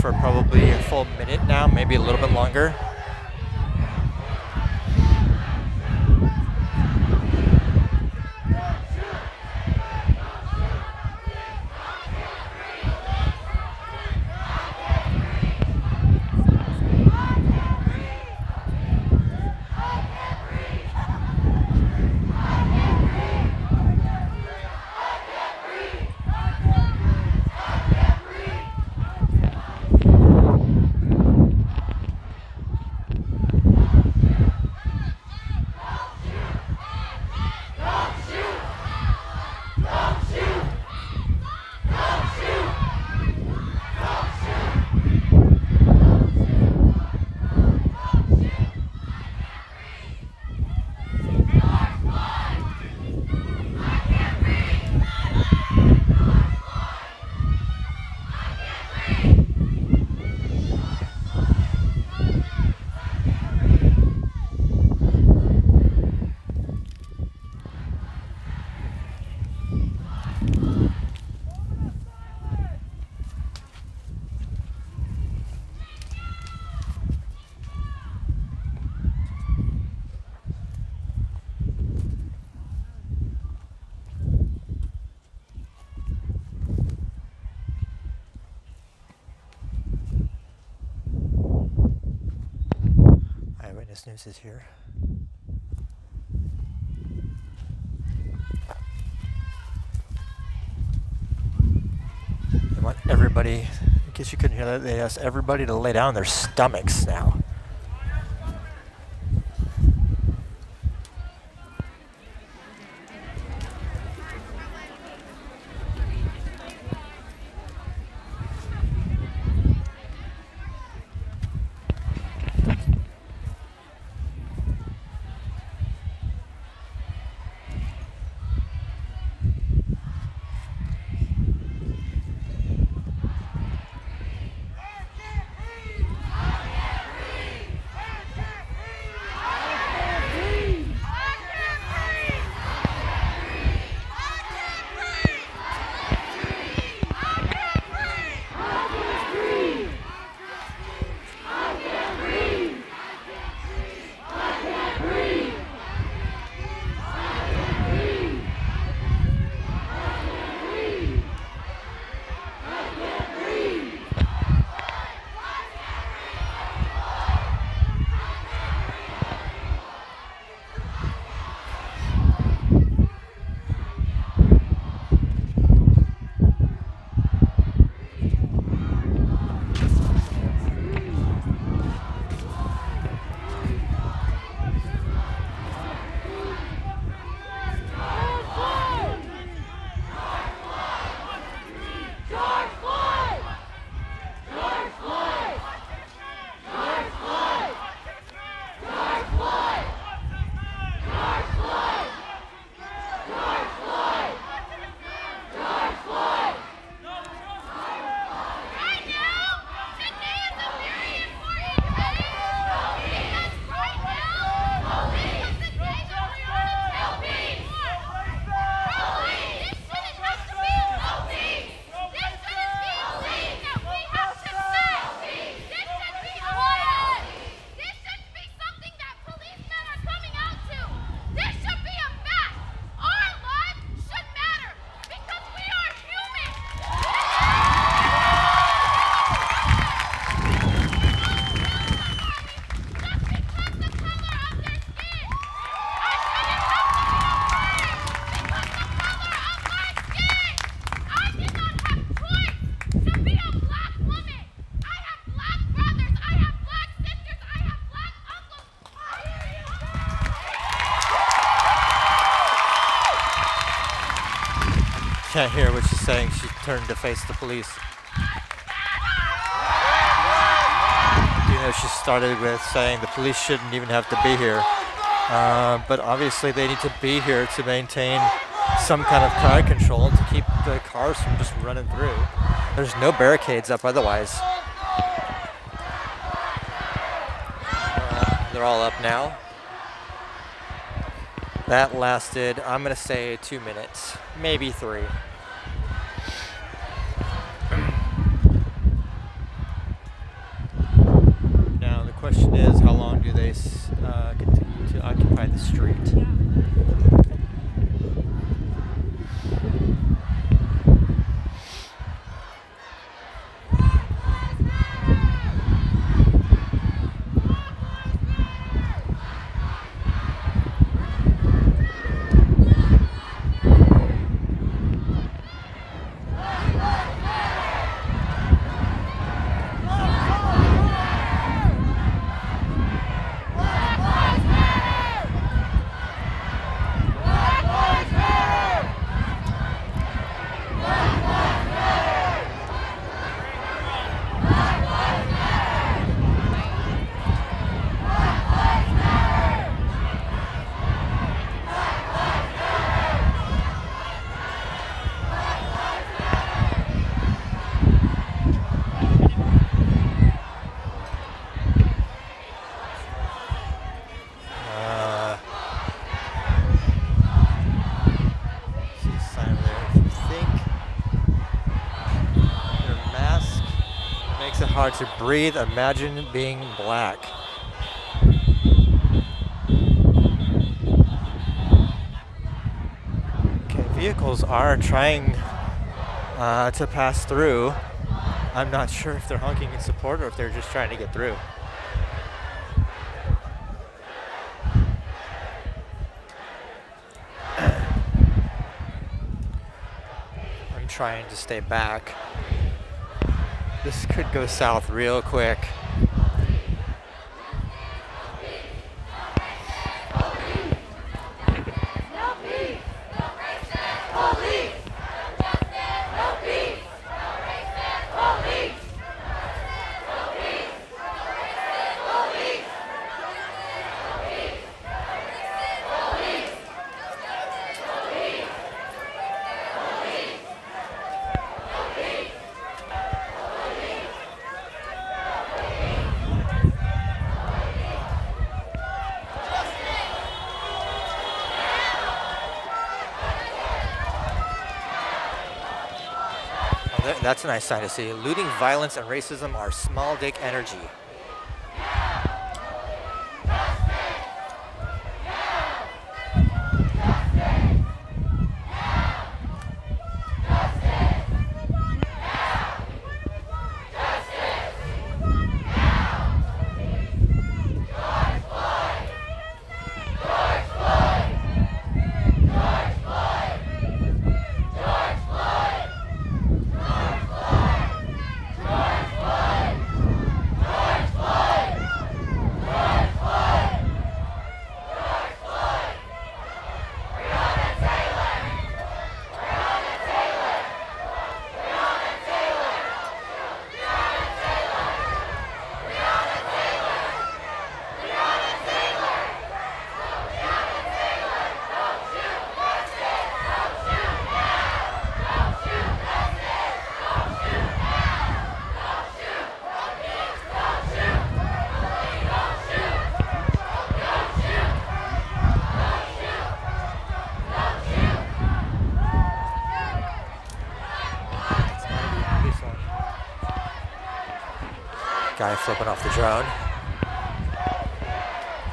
A: For probably a full minute now, maybe a little bit longer. Eyewitness News is here. They want everybody, in case you couldn't hear that, they asked everybody to lay down on their stomachs now. Can't hear what she's saying. She turned to face the police. You know, she started with saying the police shouldn't even have to be here. But obviously they need to be here to maintain some kind of crowd control to keep the cars from just running through. There's no barricades up otherwise. They're all up now. That lasted, I'm going to say 2 minutes, maybe 3. Now the question is, how long do they continue to occupy the street? Hard to breathe. Imagine being black. Okay, vehicles are trying to pass through. I'm not sure if they're honking in support or if they're just trying to get through. trying to stay back. This could go south real quick. That's a nice sign to see. Looting, violence, and racism are small dick energy. Guy flipping off the drone.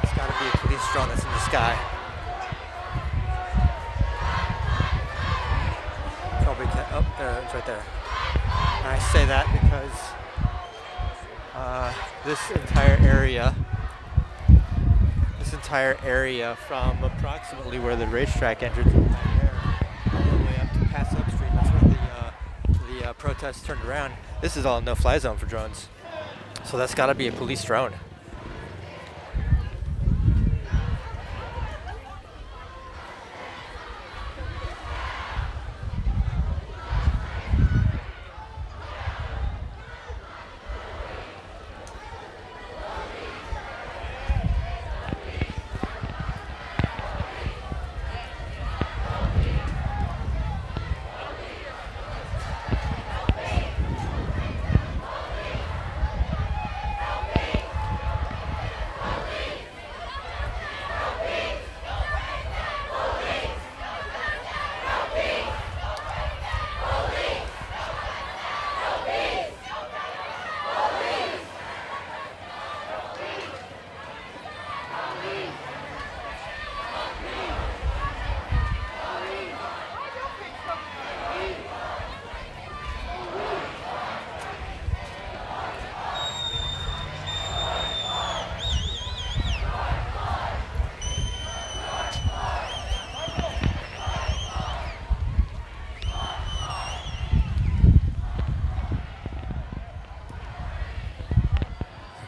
A: It's got to be a police drone that's in the sky. Probably can't. Oh, there, it's right there. And I say that because this entire area from approximately where the racetrack entrance is there, all the way up to past Oak Street, that's where the protests turned around. This is all no-fly zone for drones. So that's got to be a police drone.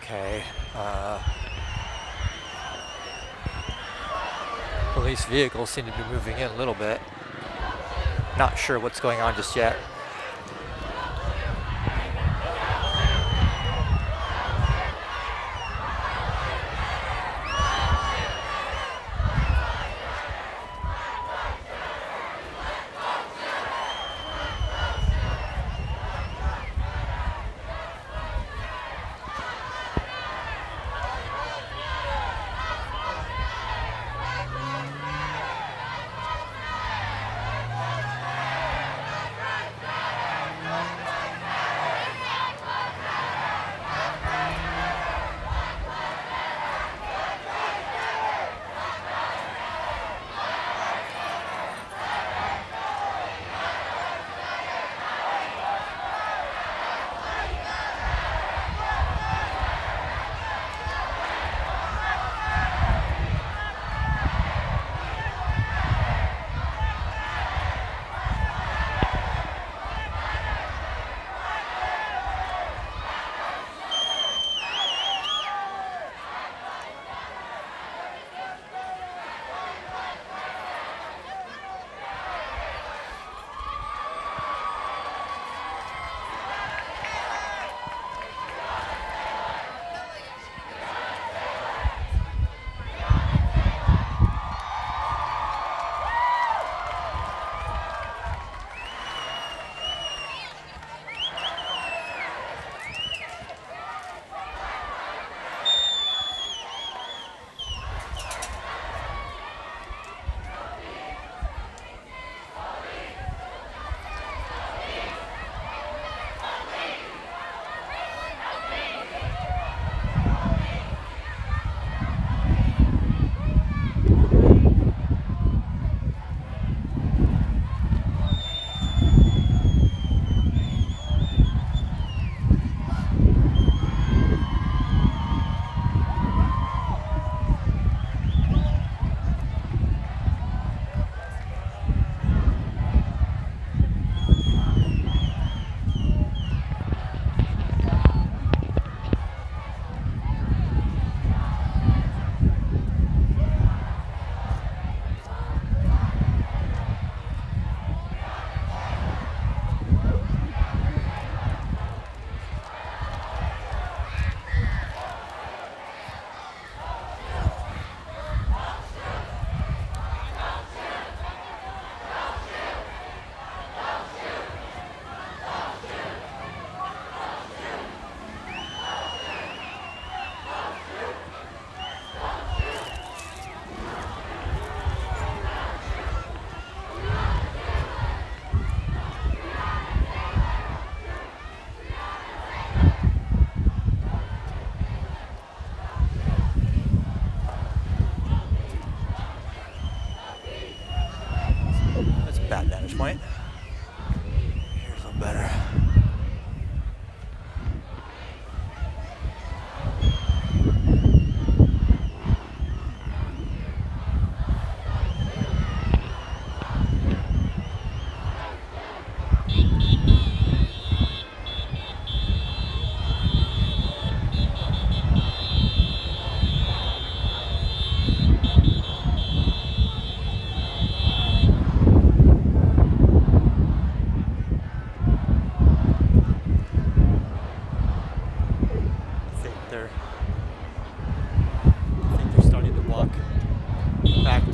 A: Okay. Police vehicles seem to be moving in a little bit. Not sure what's going on just yet.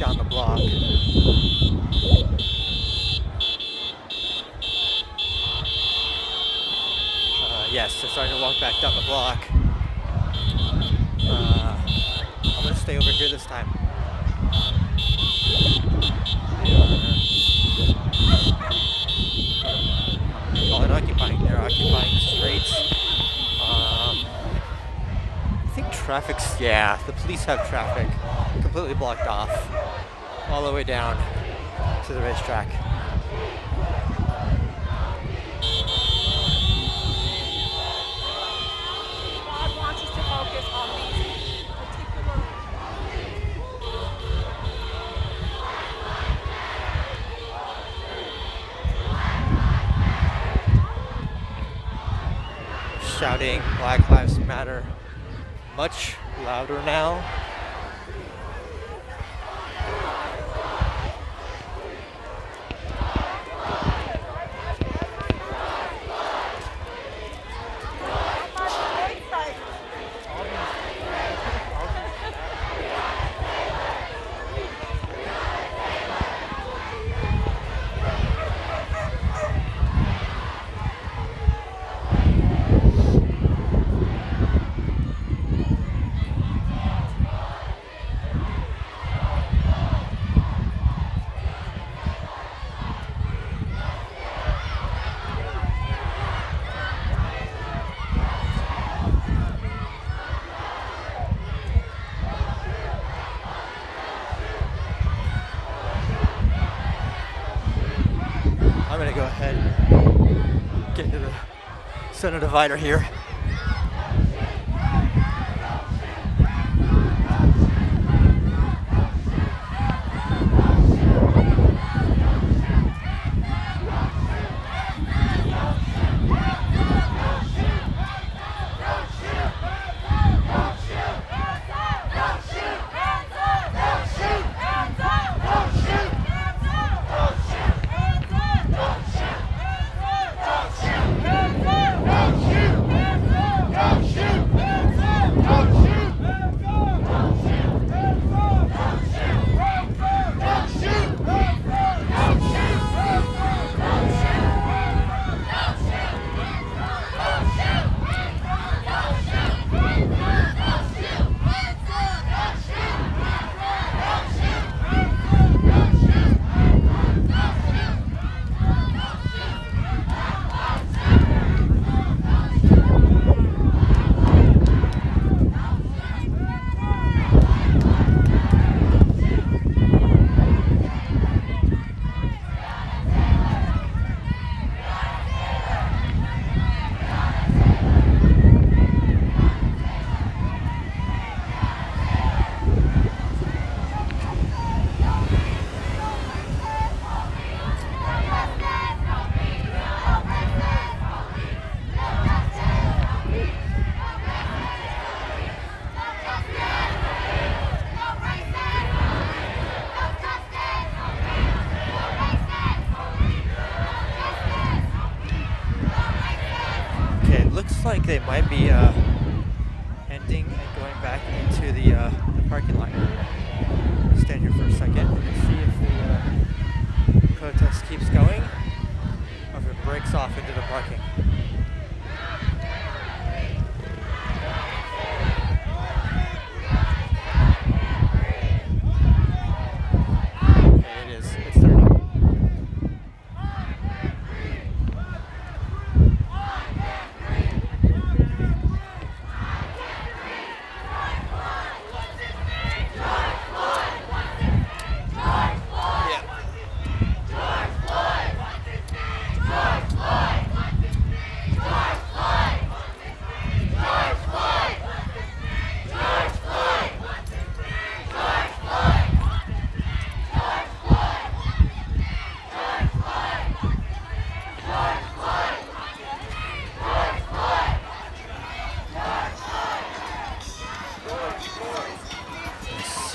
A: down the block. Yes, they're starting to walk back down the block. I'm gonna stay over here this time. Call it occupying. They're occupying the streets. I think traffic's, yeah, the police have traffic completely blocked off all the way down to the racetrack.
D: God wants us to focus on these particular.
A: Shouting Black Lives Matter much louder now. I'm gonna go ahead and get into the center divider here. Like they might be ending and going back into the parking lot. Stand here for a second and see if the protest keeps going or if it breaks off into the parking. Okay, it is. It's turning.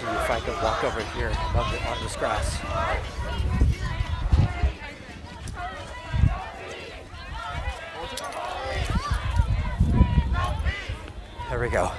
A: If I could walk over here on this grass. There we go.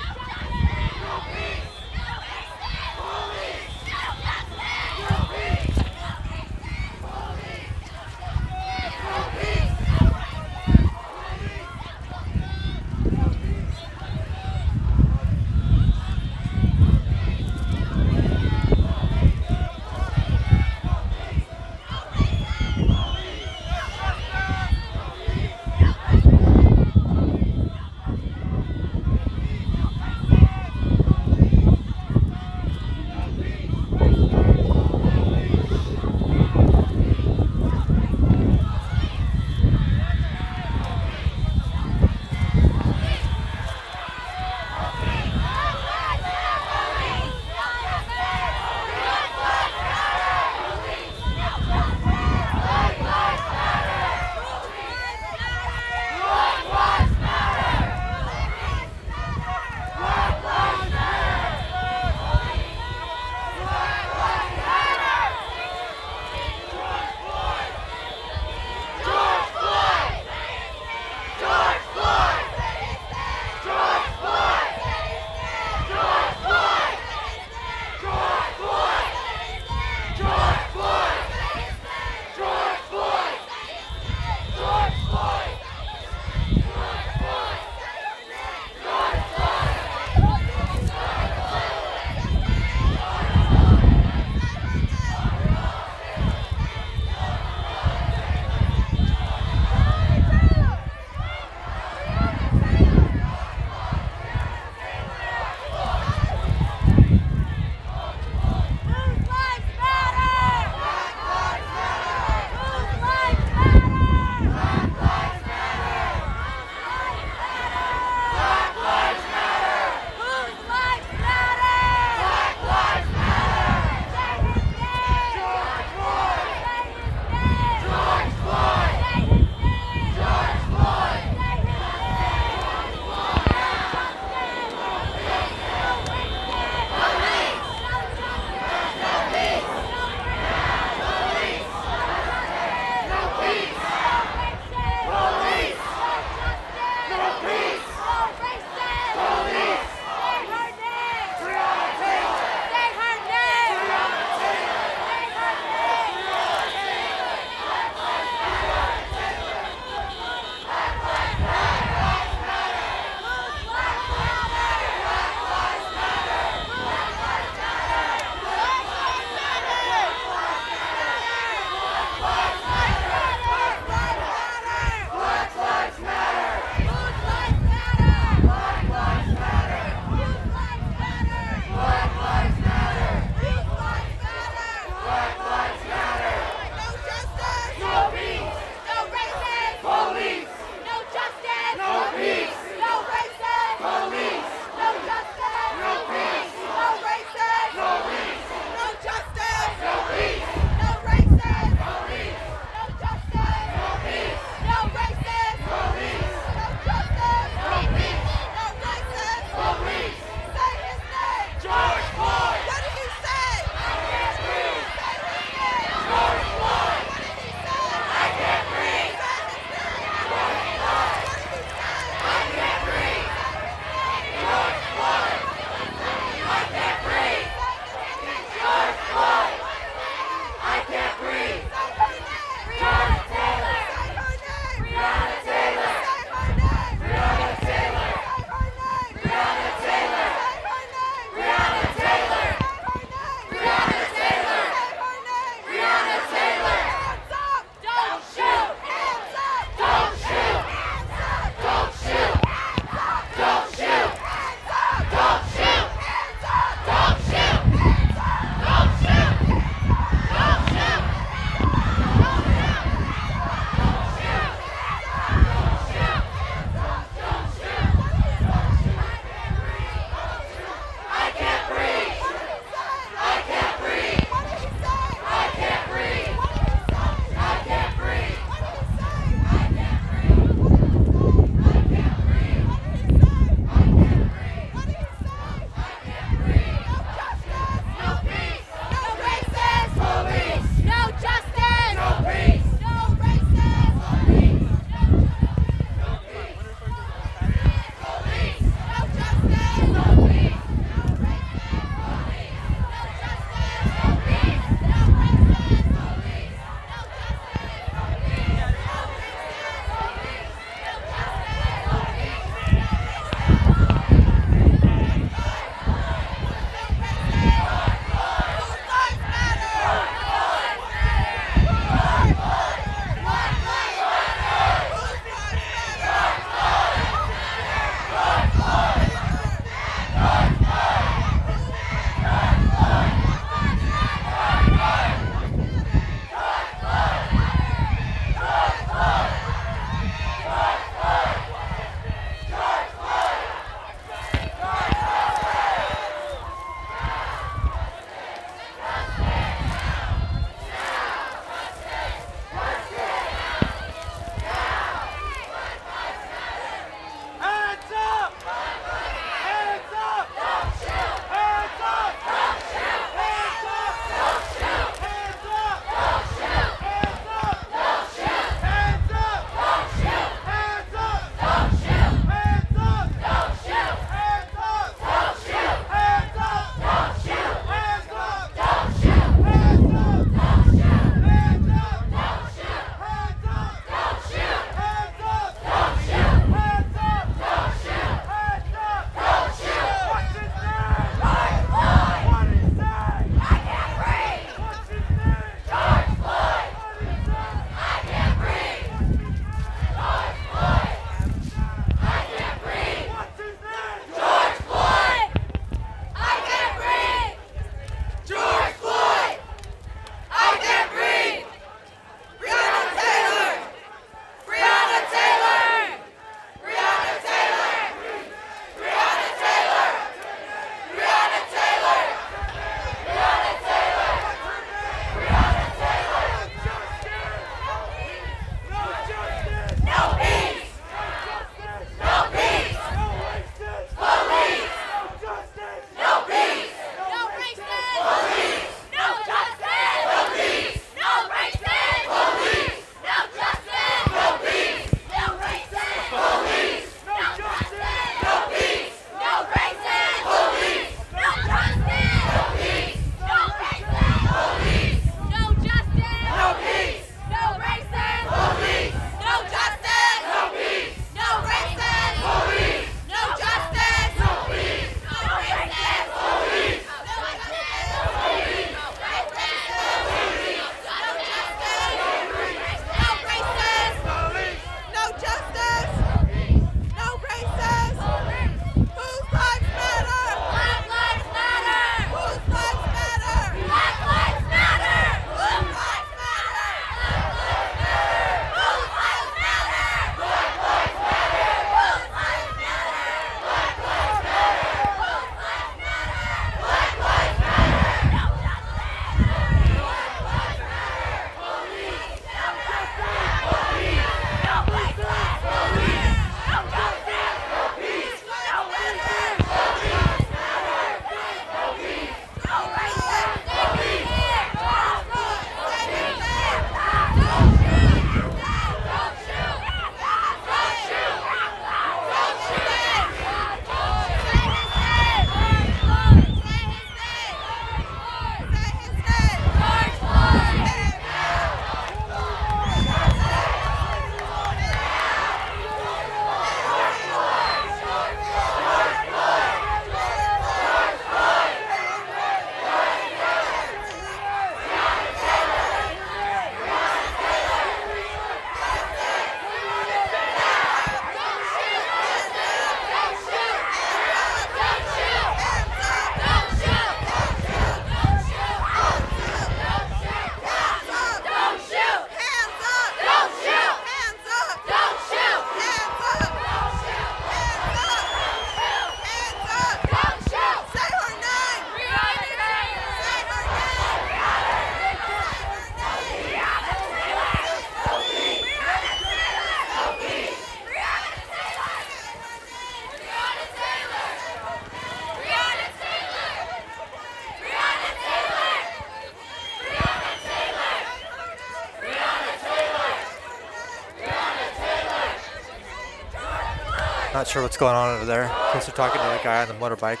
F: Not sure what's going on over there. Kids are talking to the guy on the motorbike.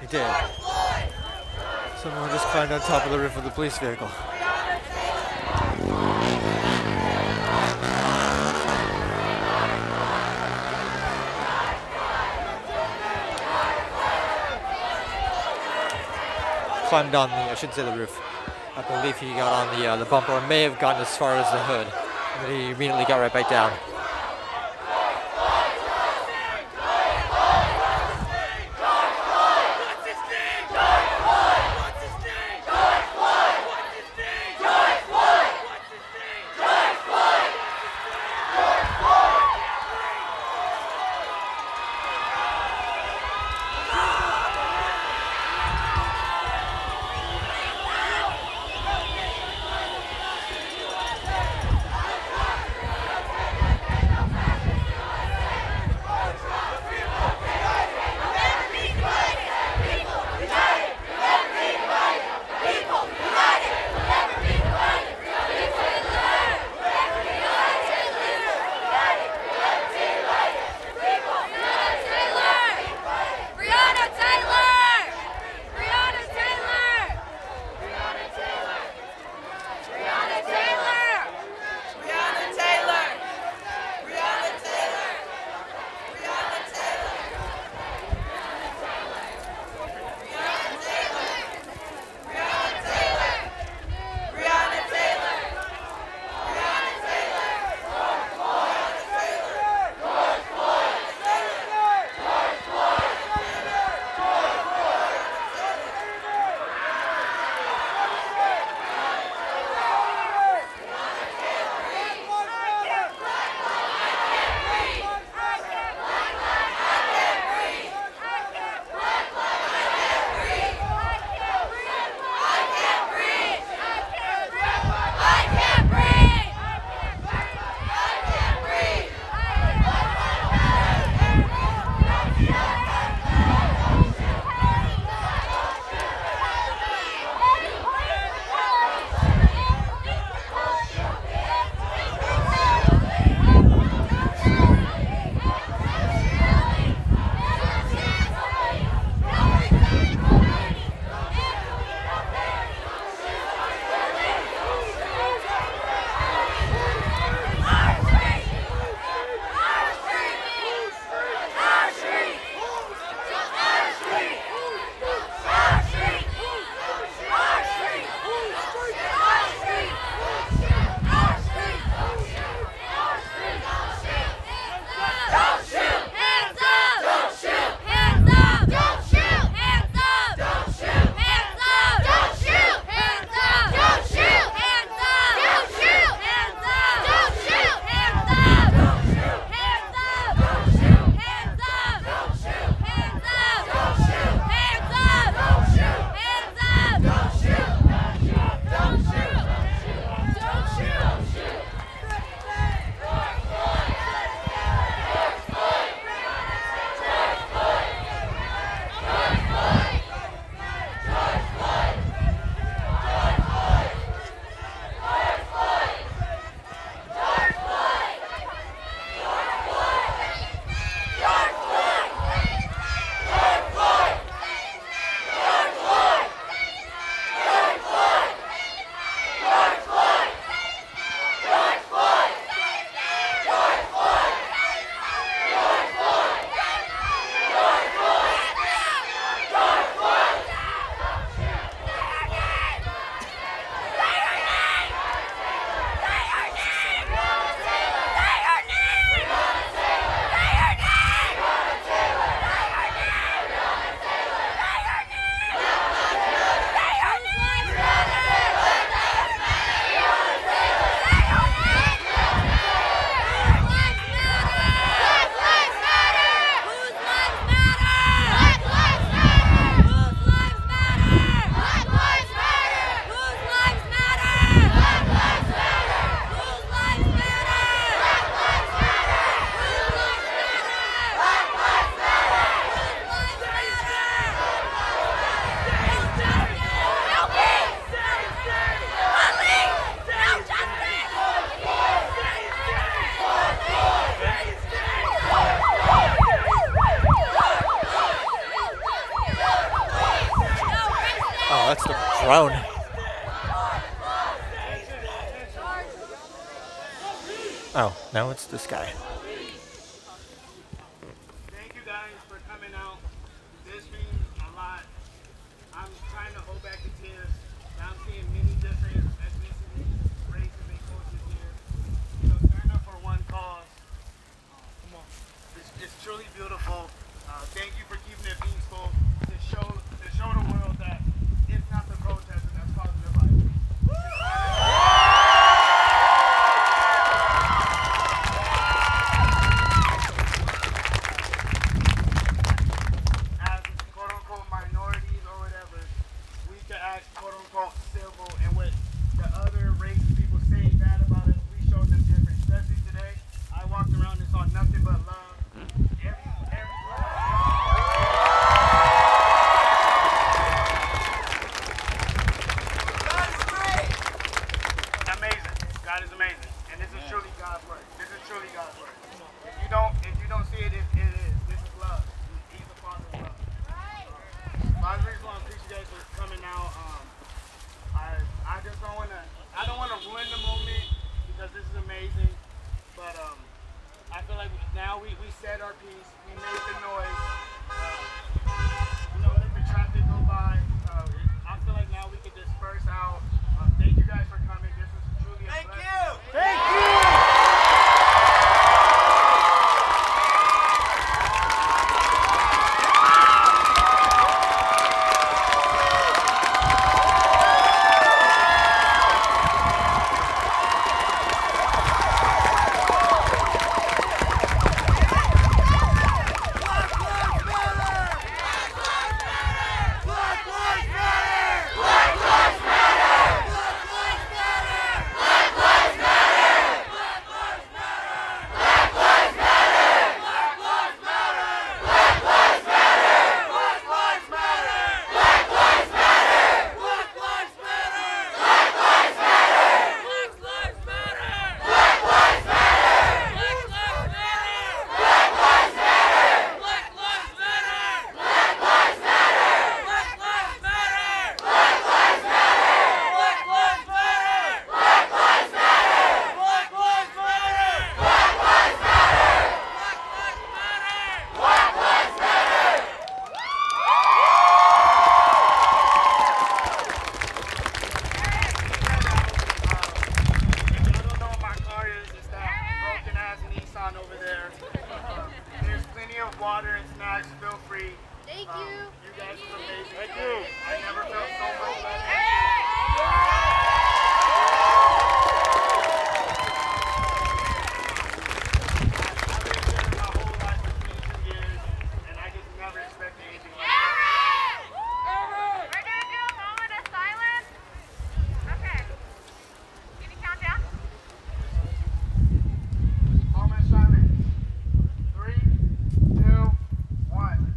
F: He did. Someone just climbed on top of the roof of the police vehicle. Climbed on the, I shouldn't say the roof. I believe he got on the bumper, or may have gotten as far as the hood. But he immediately got right back down.
A: thrown. Oh, no, it's this guy.
E: Thank you guys for coming out. This means a lot. I'm trying to hold back the tears. Now I'm seeing many different ethnicities, races, and cultures here. You know, stand up for one cause. Come on. It's truly beautiful. Thank you for keeping it peaceful to show the world that it's not the protesters that's causing the violence. As quote unquote minorities or whatever, we can act quote unquote civil, and what the other race people say bad about us, we show them different. Especially today, I walked around and saw nothing but love. Amazing. God is amazing, and this is truly God's word. This is truly God's word. If you don't see it, it is. This is love. He's the Father of love. My reason why I appreciate you guys for coming out. I just don't wanna. I don't wanna ruin the moment because this is amazing. But I feel like now we said our piece. We made the noise. Let the traffic go by. I feel like now we can disperse out. Thank you guys for coming. This was truly a blessing. Thank you. Over there. There's plenty of water and snacks. Feel free.
D: Thank you.
E: You guys are amazing. Thank you. I never felt so much better. I've been here my whole life for 22 years, and I just never expected anything like that.
D: We're gonna do a moment of silence. Okay. Can you count down?
E: Moment of silence. 3, 2, 1.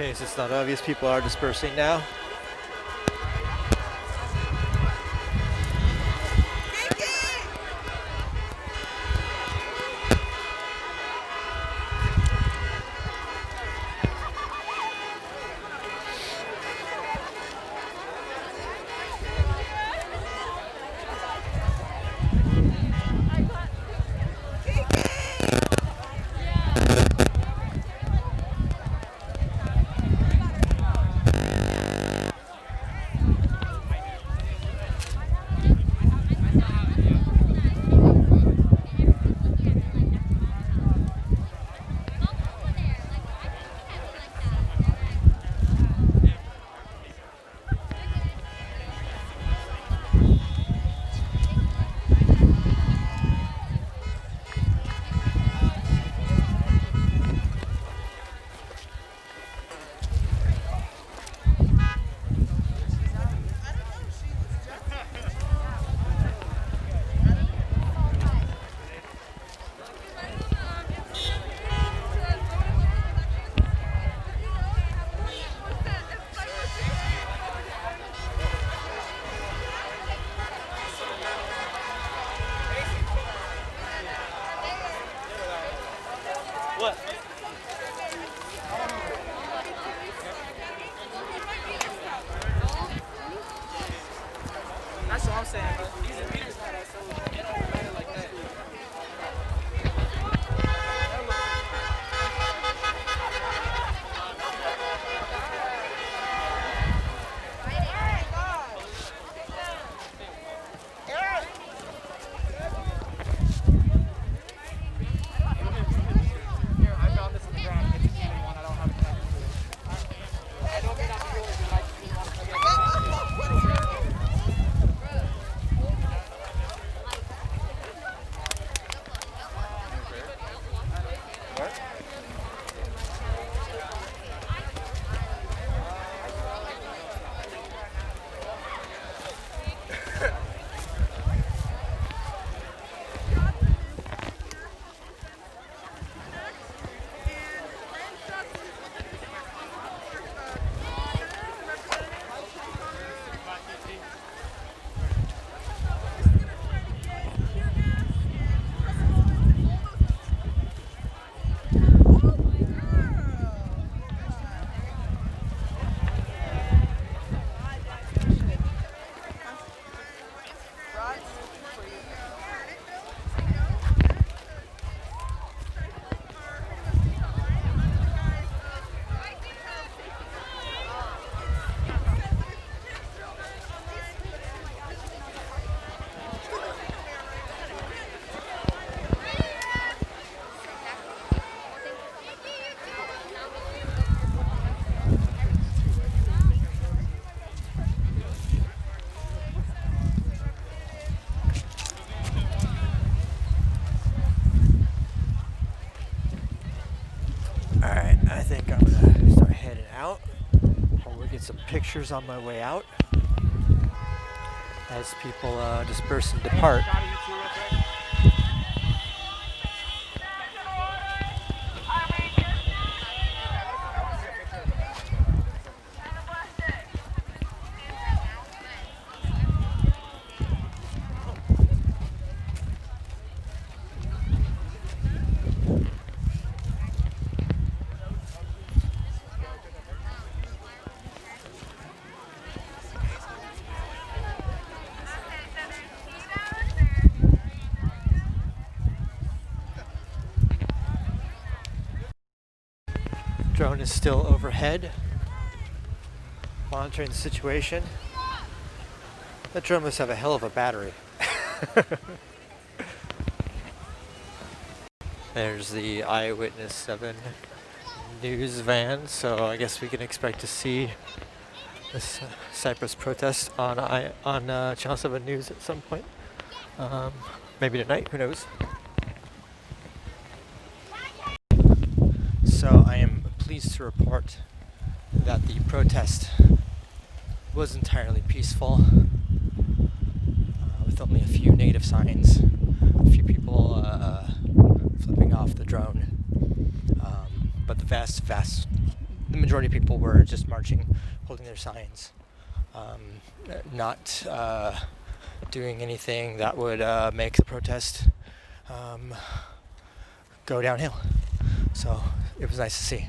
F: case it's not obvious, people are dispersing now.
G: That's what I'm saying, bro. These are meters now, so it don't matter like that. Here, I found this in the ground. It's a candy one. I don't have a tag to it. I know it may not be yours, but I just didn't want to forget.
F: Alright, I think I'm gonna start heading out. Hopefully get some pictures on my way out as people disperse and depart. Drone is still overhead, monitoring the situation. That drone must have a hell of a battery. There's the Eyewitness 7 news van, so I guess we can expect to see this Cypress protest on Channel 7 News at some point. Maybe tonight, who knows? So I am pleased to report that the protest was entirely peaceful, with only a few negative signs, a few people flipping off the drone, but the vast
A: the majority of people were just marching, holding their signs, not doing anything that would make the protest go downhill. So it was nice to see.